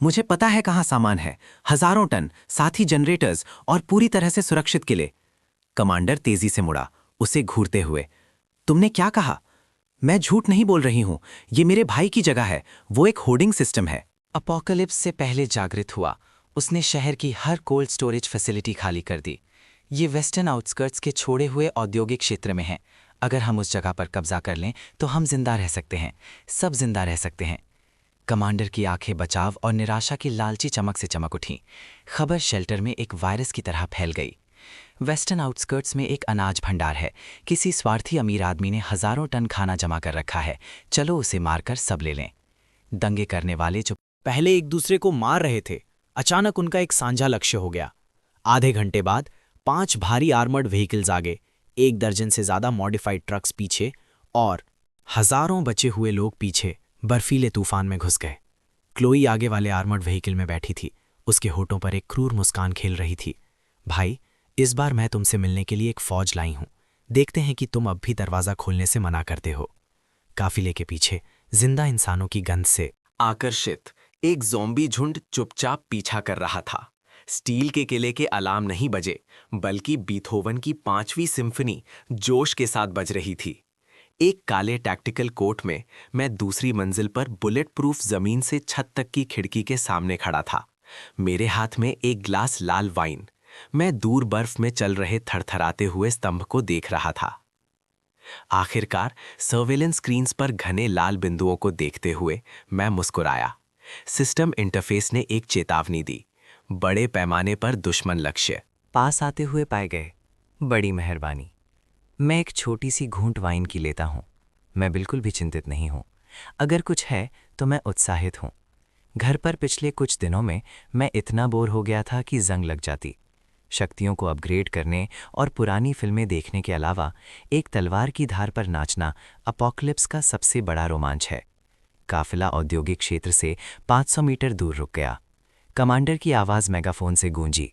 मुझे पता है कहां सामान है, हजारों टन, साथ ही जनरेटर्स और पूरी तरह से सुरक्षित किले। कमांडर तेजी से मुड़ा, उसे घूरते हुए। तुमने क्या कहा? मैं झूठ नहीं बोल रही हूं, ये मेरे भाई की जगह है। वो एक होर्डिंग सिस्टम है। अपोकलिप्स से पहले जागृत हुआ। उसने शहर की हर कोल्ड स्टोरेज फैसिलिटी खाली कर दी। ये वेस्टर्न आउटस्कर्ट्स के छोड़े हुए औद्योगिक क्षेत्र में है। अगर हम उस जगह पर कब्जा कर लें तो हम जिंदा रह सकते हैं, सब जिंदा रह सकते हैं। कमांडर की आंखें बचाव और निराशा की लालची चमक से चमक उठीं। खबर शेल्टर में एक वायरस की तरह फैल गई। वेस्टर्न आउटस्कर्ट्स में एक अनाज भंडार है। किसी स्वार्थी अमीर आदमी ने हजारों टन खाना जमा कर रखा है। चलो उसे मारकर सब ले लें। दंगे करने वाले जो पहले एक दूसरे को मार रहे थे, अचानक उनका एक साझा लक्ष्य हो गया। आधे घंटे बाद 5 भारी आर्मर्ड व्हीकल्स आगे, 1 दर्जन से ज्यादा मॉडिफाइड ट्रक्स पीछे और हजारों बचे हुए लोग पीछे बर्फीले तूफान में घुस गए। क्लोई आगे वाले आर्मर्ड व्हीकल में बैठी थी। उसके होठों पर एक क्रूर मुस्कान खेल रही थी। भाई, इस बार मैं तुमसे मिलने के लिए एक फौज लाई हूं। देखते हैं कि तुम अब भी दरवाजा खोलने से मना करते हो। काफिले के पीछे जिंदा इंसानों की गंध से आकर्षित एक ज़ॉम्बी झुंड चुपचाप पीछा कर रहा था। स्टील के किले के अलार्म नहीं बजे, बल्कि बीथोवन की 5वीं सिम्फनी जोश के साथ बज रही थी। एक काले टैक्टिकल कोट में मैं दूसरी मंजिल पर बुलेट प्रूफ जमीन से छत तक की खिड़की के सामने खड़ा था। मेरे हाथ में एक ग्लास लाल वाइन। मैं दूर बर्फ में चल रहे थरथराते हुए स्तंभ को देख रहा था। आखिरकार सर्वेलेंस स्क्रीन्स पर घने लाल बिंदुओं को देखते हुए मैं मुस्कुराया। सिस्टम इंटरफेस ने एक चेतावनी दी, बड़े पैमाने पर दुश्मन लक्ष्य। पास आते हुए पाए गए, बड़ी मेहरबानी। मैं एक छोटी सी घूंट वाइन की लेता हूँ। मैं बिल्कुल भी चिंतित नहीं हूँ। अगर कुछ है तो मैं उत्साहित हूँ। घर पर पिछले कुछ दिनों में मैं इतना बोर हो गया था कि जंग लग जाती। शक्तियों को अपग्रेड करने और पुरानी फिल्में देखने के अलावा एक तलवार की धार पर नाचना अपोकलिप्स का सबसे बड़ा रोमांच है। काफिला औद्योगिक क्षेत्र से 500 मीटर दूर रुक गया। कमांडर की आवाज़ मेगाफोन से गूंजी।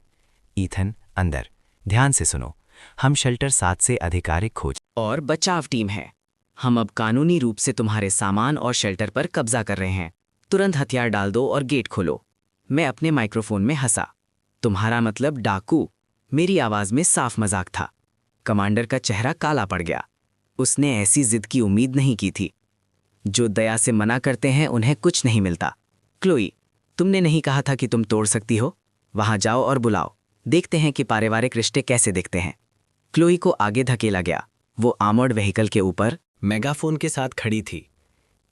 ईथन, अंदर, ध्यान से सुनो। हम शेल्टर 7 से आधिकारिक खोज और बचाव टीम है। हम अब कानूनी रूप से तुम्हारे सामान और शेल्टर पर कब्जा कर रहे हैं। तुरंत हथियार डाल दो और गेट खोलो। मैं अपने माइक्रोफोन में हंसा। तुम्हारा मतलब डाकू? मेरी आवाज में साफ मजाक था। कमांडर का चेहरा काला पड़ गया। उसने ऐसी जिद की उम्मीद नहीं की थी। जो दया से मना करते हैं उन्हें कुछ नहीं मिलता। क्लोई, तुमने नहीं कहा था कि तुम तोड़ सकती हो? वहां जाओ और बुलाओ। देखते हैं कि पारिवारिक रिश्ते कैसे दिखते हैं। क्लोई को आगे धकेला गया। वो आर्मर्ड व्हीकल के ऊपर मेगाफोन के साथ खड़ी थी।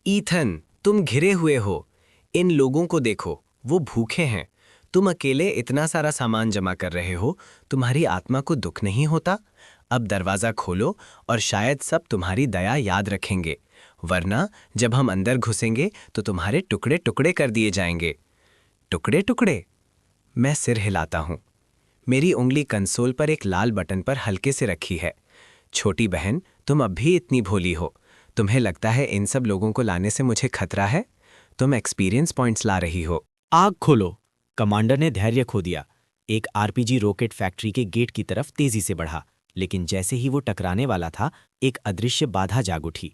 ईथन, तुम घिरे हुए हो। इन लोगों को देखो, वो भूखे हैं। तुम अकेले इतना सारा सामान जमा कर रहे हो। तुम्हारी आत्मा को दुख नहीं होता? अब दरवाज़ा खोलो और शायद सब तुम्हारी दया याद रखेंगे, वरना जब हम अंदर घुसेंगे तो तुम्हारे टुकड़े टुकड़े कर दिए जाएंगे। टुकड़े टुकड़े? मैं सिर हिलाता हूँ। मेरी उंगली कंसोल पर एक लाल बटन पर हल्के से रखी है। छोटी बहन, तुम अब भी इतनी भोली हो। तुम्हें लगता है इन सब लोगों को लाने से मुझे खतरा है? तुम एक्सपीरियंस पॉइंट्स ला रही हो। आग खोलो। कमांडर ने धैर्य खो दिया। एक आरपीजी रॉकेट फैक्ट्री के गेट की तरफ तेजी से बढ़ा, लेकिन जैसे ही वो टकराने वाला था, एक अदृश्य बाधा जाग उठी।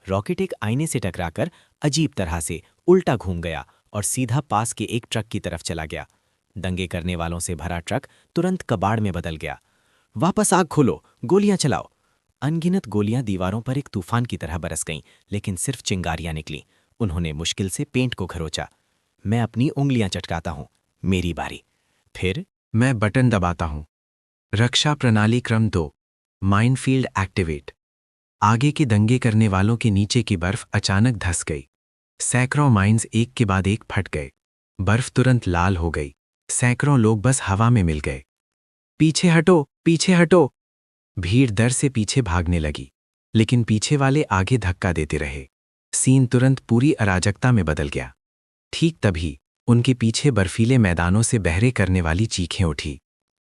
रॉकेट एक आईने से टकराकर अजीब तरह से उल्टा घूम गया और सीधा पास के एक ट्रक की तरफ चला गया। दंगे करने वालों से भरा ट्रक तुरंत कबाड़ में बदल गया। वापस आग खोलो, गोलियां चलाओ। अनगिनत गोलियां दीवारों पर एक तूफान की तरह बरस गईं, लेकिन सिर्फ चिंगारियां निकली। उन्होंने मुश्किल से पेंट को खरोचा। मैं अपनी उंगलियां चटकाता हूं। मेरी बारी। फिर मैं बटन दबाता हूं। रक्षा प्रणाली क्रम 2, माइनफील्ड एक्टिवेट। आगे के दंगे करने वालों के नीचे की बर्फ अचानक धंस गई। सैकड़ों माइंस एक के बाद एक फट गए। बर्फ तुरंत लाल हो गई। सैकड़ों लोग बस हवा में मिल गए। पीछे हटो, पीछे हटो। भीड़ डर से पीछे भागने लगी, लेकिन पीछे वाले आगे धक्का देते रहे। सीन तुरंत पूरी अराजकता में बदल गया। ठीक तभी उनके पीछे बर्फीले मैदानों से बहरे करने वाली चीखें उठी।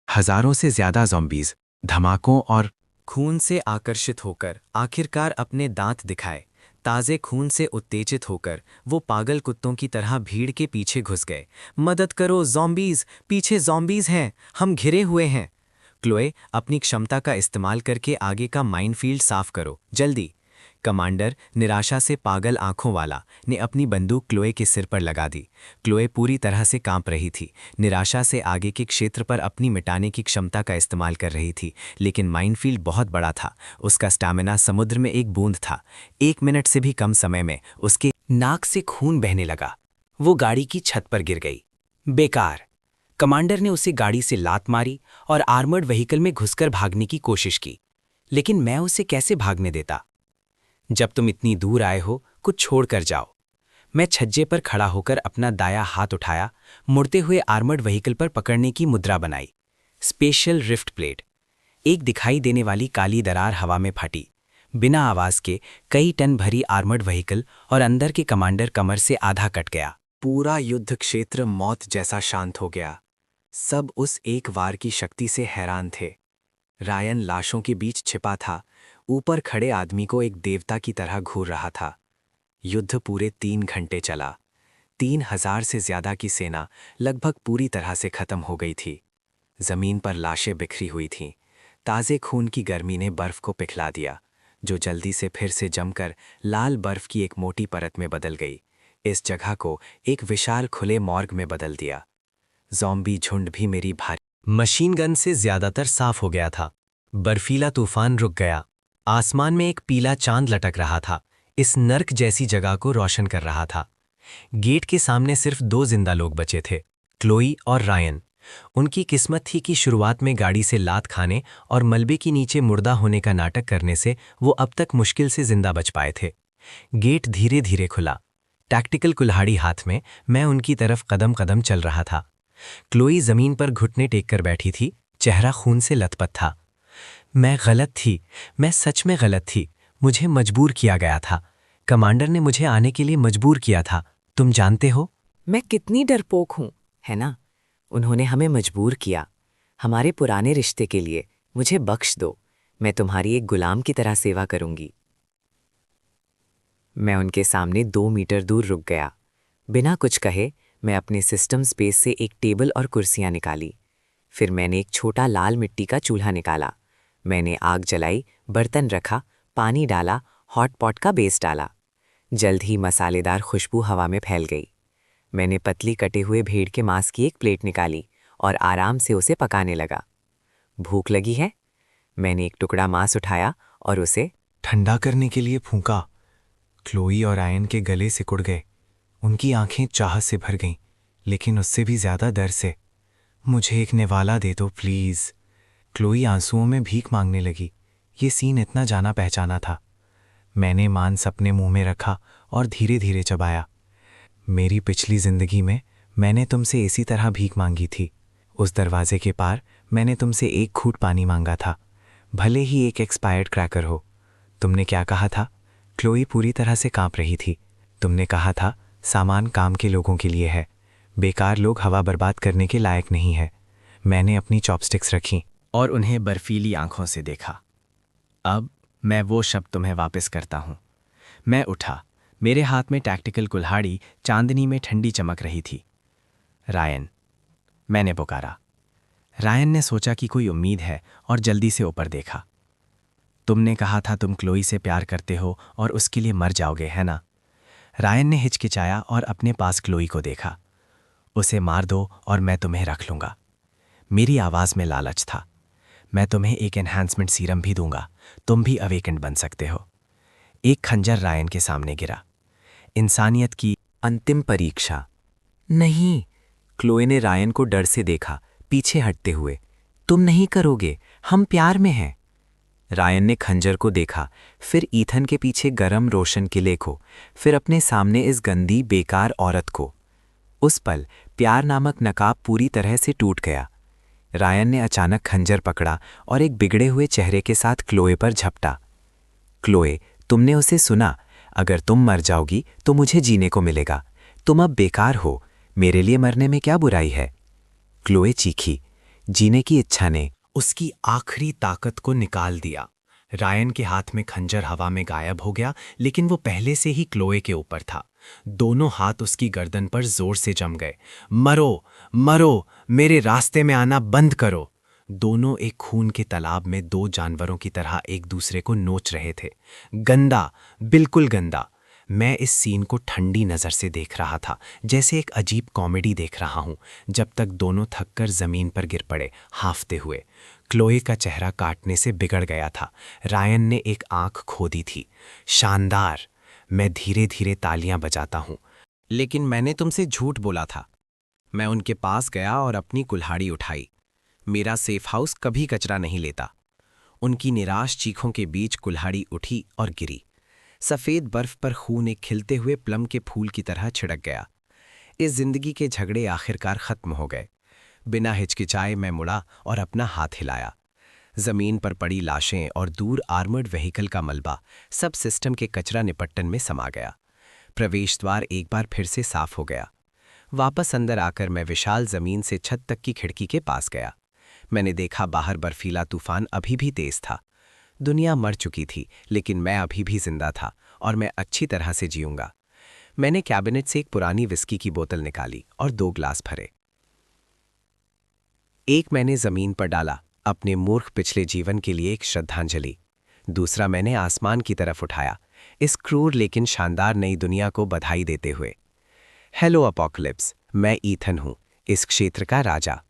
हजारों से ज्यादा ज़ॉम्बीज धमाकों और खून से आकर्षित होकर आखिरकार अपने दांत दिखाए। ताज़े खून से उत्तेजित होकर वो पागल कुत्तों की तरह भीड़ के पीछे घुस गए। मदद करो ज़ॉम्बीज़, पीछे ज़ॉम्बीज़ हैं, हम घिरे हुए हैं। क्लोए, अपनी क्षमता का इस्तेमाल करके आगे का माइनफील्ड साफ करो, जल्दी। कमांडर, निराशा से पागल आंखों वाला, ने अपनी बंदूक क्लोए के सिर पर लगा दी। क्लोए पूरी तरह से कांप रही थी। निराशा से आगे के क्षेत्र पर अपनी मिटाने की क्षमता का इस्तेमाल कर रही थी, लेकिन माइनफील्ड बहुत बड़ा था। उसका स्टैमिना समुद्र में एक बूंद था। 1 मिनट से भी कम समय में उसके नाक से खून बहने लगा। वो गाड़ी की छत पर गिर गई। बेकार। कमांडर ने उसे गाड़ी से लात मारी और आर्मर्ड व्हीकल में घुसकर भागने की कोशिश की, लेकिन मैं उसे कैसे भागने देता? जब तुम इतनी दूर आए हो, कुछ छोड़कर जाओ। मैं छज्जे पर खड़ा होकर अपना दाया हाथ उठाया, मुड़ते हुए आर्मर्ड व्हीकल पर पकड़ने की मुद्रा बनाई। Special rift plate. एक दिखाई देने वाली काली दरार हवा में फटी। बिना आवाज के कई टन भरी आर्मर्ड व्हीकल और अंदर के कमांडर कमर से आधा कट गया। पूरा युद्ध क्षेत्र मौत जैसा शांत हो गया। सब उस एक वार की शक्ति से हैरान थे। रायन लाशों के बीच छिपा था, ऊपर खड़े आदमी को एक देवता की तरह घूर रहा था। युद्ध पूरे 3 घंटे चला। 3000 से ज्यादा की सेना लगभग पूरी तरह से खत्म हो गई थी। जमीन पर लाशें बिखरी हुई थीं। ताज़े खून की गर्मी ने बर्फ को पिघला दिया, जो जल्दी से फिर से जमकर लाल बर्फ की एक मोटी परत में बदल गई। इस जगह को एक विशाल खुले मॉर्ग में बदल दिया। ज़ॉम्बी झुंड भी मेरी भारी मशीन गन से ज्यादातर साफ हो गया था। बर्फीला तूफान रुक गया। आसमान में एक पीला चांद लटक रहा था, इस नर्क जैसी जगह को रोशन कर रहा था। गेट के सामने सिर्फ 2 जिंदा लोग बचे थे, क्लोई और रायन। उनकी किस्मत थी कि शुरुआत में गाड़ी से लात खाने और मलबे के नीचे मुर्दा होने का नाटक करने से वो अब तक मुश्किल से जिंदा बच पाए थे। गेट धीरे धीरे खुला। टैक्टिकल कुल्हाड़ी हाथ में मैं उनकी तरफ कदम कदम चल रहा था। क्लोई जमीन पर घुटने टेक कर बैठी थी, चेहरा खून से लथपथ था। मैं गलत थी, मैं सच में गलत थी। मुझे मजबूर किया गया था। कमांडर ने मुझे आने के लिए मजबूर किया था, तुम जानते हो। मैं कितनी डरपोक हूं, है ना? उन्होंने हमें मजबूर किया। हमारे पुराने रिश्ते के लिए मुझे बख्श दो। मैं तुम्हारी एक गुलाम की तरह सेवा करूंगी। मैं उनके सामने 2 मीटर दूर रुक गया। बिना कुछ कहे मैं अपने सिस्टम स्पेस से एक टेबल और कुर्सियां निकाली। फिर मैंने एक छोटा लाल मिट्टी का चूल्हा निकाला। मैंने आग जलाई, बर्तन रखा, पानी डाला, हॉट पॉट का बेस डाला। जल्द ही मसालेदार खुशबू हवा में फैल गई। मैंने पतली कटे हुए भेड़ के मांस की एक प्लेट निकाली और आराम से उसे पकाने लगा। भूख लगी है? मैंने एक टुकड़ा मांस उठाया और उसे ठंडा करने के लिए फूंका। क्लोई और रायन के गले सिकुड़ गए। उनकी आंखें चाहत से भर गईं, लेकिन उससे भी ज्यादा डर से। मुझे एक निवाला दे दो प्लीज। क्लोई आंसुओं में भीख मांगने लगी। ये सीन इतना जाना पहचाना था। मैंने मांस अपने मुंह में रखा और धीरे धीरे चबाया। मेरी पिछली जिंदगी में मैंने तुमसे इसी तरह भीख मांगी थी। उस दरवाजे के पार मैंने तुमसे एक घूंट पानी मांगा था, भले ही एक एक्सपायर्ड क्रैकर हो। तुमने क्या कहा था? क्लोई पूरी तरह से कांप रही थी। तुमने कहा था सामान काम के लोगों के लिए है, बेकार लोग हवा बर्बाद करने के लायक नहीं है। मैंने अपनी चॉपस्टिक्स रखी और उन्हें बर्फीली आंखों से देखा। अब मैं वो शब्द तुम्हें वापस करता हूं। मैं उठा। मेरे हाथ में टैक्टिकल कुल्हाड़ी चांदनी में ठंडी चमक रही थी। रायन, मैंने पुकारा। रायन ने सोचा कि कोई उम्मीद है और जल्दी से ऊपर देखा। तुमने कहा था तुम क्लोई से प्यार करते हो और उसके लिए मर जाओगे, है ना? रायन ने हिचकिचाया और अपने पास क्लोई को देखा। उसे मार दो और मैं तुम्हें रख लूंगा। मेरी आवाज में लालच था। मैं तुम्हें एक एनहांसमेंट सीरम भी दूंगा, तुम भी अवेकेंड बन सकते हो। एक खंजर रायन के सामने गिरा। इंसानियत की अंतिम परीक्षा। नहीं, क्लोए ने रायन को डर से देखा, पीछे हटते हुए। तुम नहीं करोगे, हम प्यार में हैं। रायन ने खंजर को देखा, फिर ईथन के पीछे गरम रोशन किले को, फिर अपने सामने इस गंदी बेकार औरत को। उस पल प्यार नामक नकाब पूरी तरह से टूट गया। रायन ने अचानक खंजर पकड़ा और एक बिगड़े हुए चेहरे के साथ क्लोए पर झपटा। क्लोए, तुमने उसे सुना। अगर तुम मर जाओगी तो मुझे जीने को मिलेगा। तुम अब बेकार हो, मेरे लिए मरने में क्या बुराई है? क्लोए चीखी। जीने की इच्छा ने उसकी आखिरी ताकत को निकाल दिया। रायन के हाथ में खंजर हवा में गायब हो गया, लेकिन वो पहले से ही क्लोए के ऊपर था। दोनों हाथ उसकी गर्दन पर जोर से जम गए। मरो, मरो, मेरे रास्ते में आना बंद करो। दोनों एक खून के तालाब में 2 जानवरों की तरह एक दूसरे को नोच रहे थे। गंदा, बिल्कुल गंदा। मैं इस सीन को ठंडी नज़र से देख रहा था, जैसे एक अजीब कॉमेडी देख रहा हूं, जब तक दोनों थककर जमीन पर गिर पड़े, हांफते हुए। क्लोए का चेहरा काटने से बिगड़ गया था। रायन ने एक आंख खो दी थी। शानदार। मैं धीरे धीरे तालियां बजाता हूं। लेकिन मैंने तुमसे झूठ बोला था। मैं उनके पास गया और अपनी कुल्हाड़ी उठाई। मेरा सेफ हाउस कभी कचरा नहीं लेता। उनकी निराश चीखों के बीच कुल्हाड़ी उठी और गिरी। सफ़ेद बर्फ पर खून एक खिलते हुए प्लम के फूल की तरह छिड़क गया। इस जिंदगी के झगड़े आखिरकार खत्म हो गए। बिना हिचकिचाए मैं मुड़ा और अपना हाथ हिलाया। जमीन पर पड़ी लाशें और दूर आर्मर्ड व्हीकल का मलबा सब सिस्टम के कचरा निपट्टन में समा गया। प्रवेश द्वार एक बार फिर से साफ हो गया। वापस अंदर आकर मैं विशाल जमीन से छत तक की खिड़की के पास गया। मैंने देखा बाहर बर्फीला तूफान अभी भी तेज था। दुनिया मर चुकी थी, लेकिन मैं अभी भी जिंदा था और मैं अच्छी तरह से जीऊंगा। मैंने कैबिनेट से एक पुरानी विस्की की बोतल निकाली और 2 ग्लास भरे। एक मैंने जमीन पर डाला, अपने मूर्ख पिछले जीवन के लिए एक श्रद्धांजलि। दूसरा मैंने आसमान की तरफ उठाया, इस क्रूर लेकिन शानदार नई दुनिया को बधाई देते हुए। हेलो अपोकलिप्स, मैं ईथन हूं, इस क्षेत्र का राजा।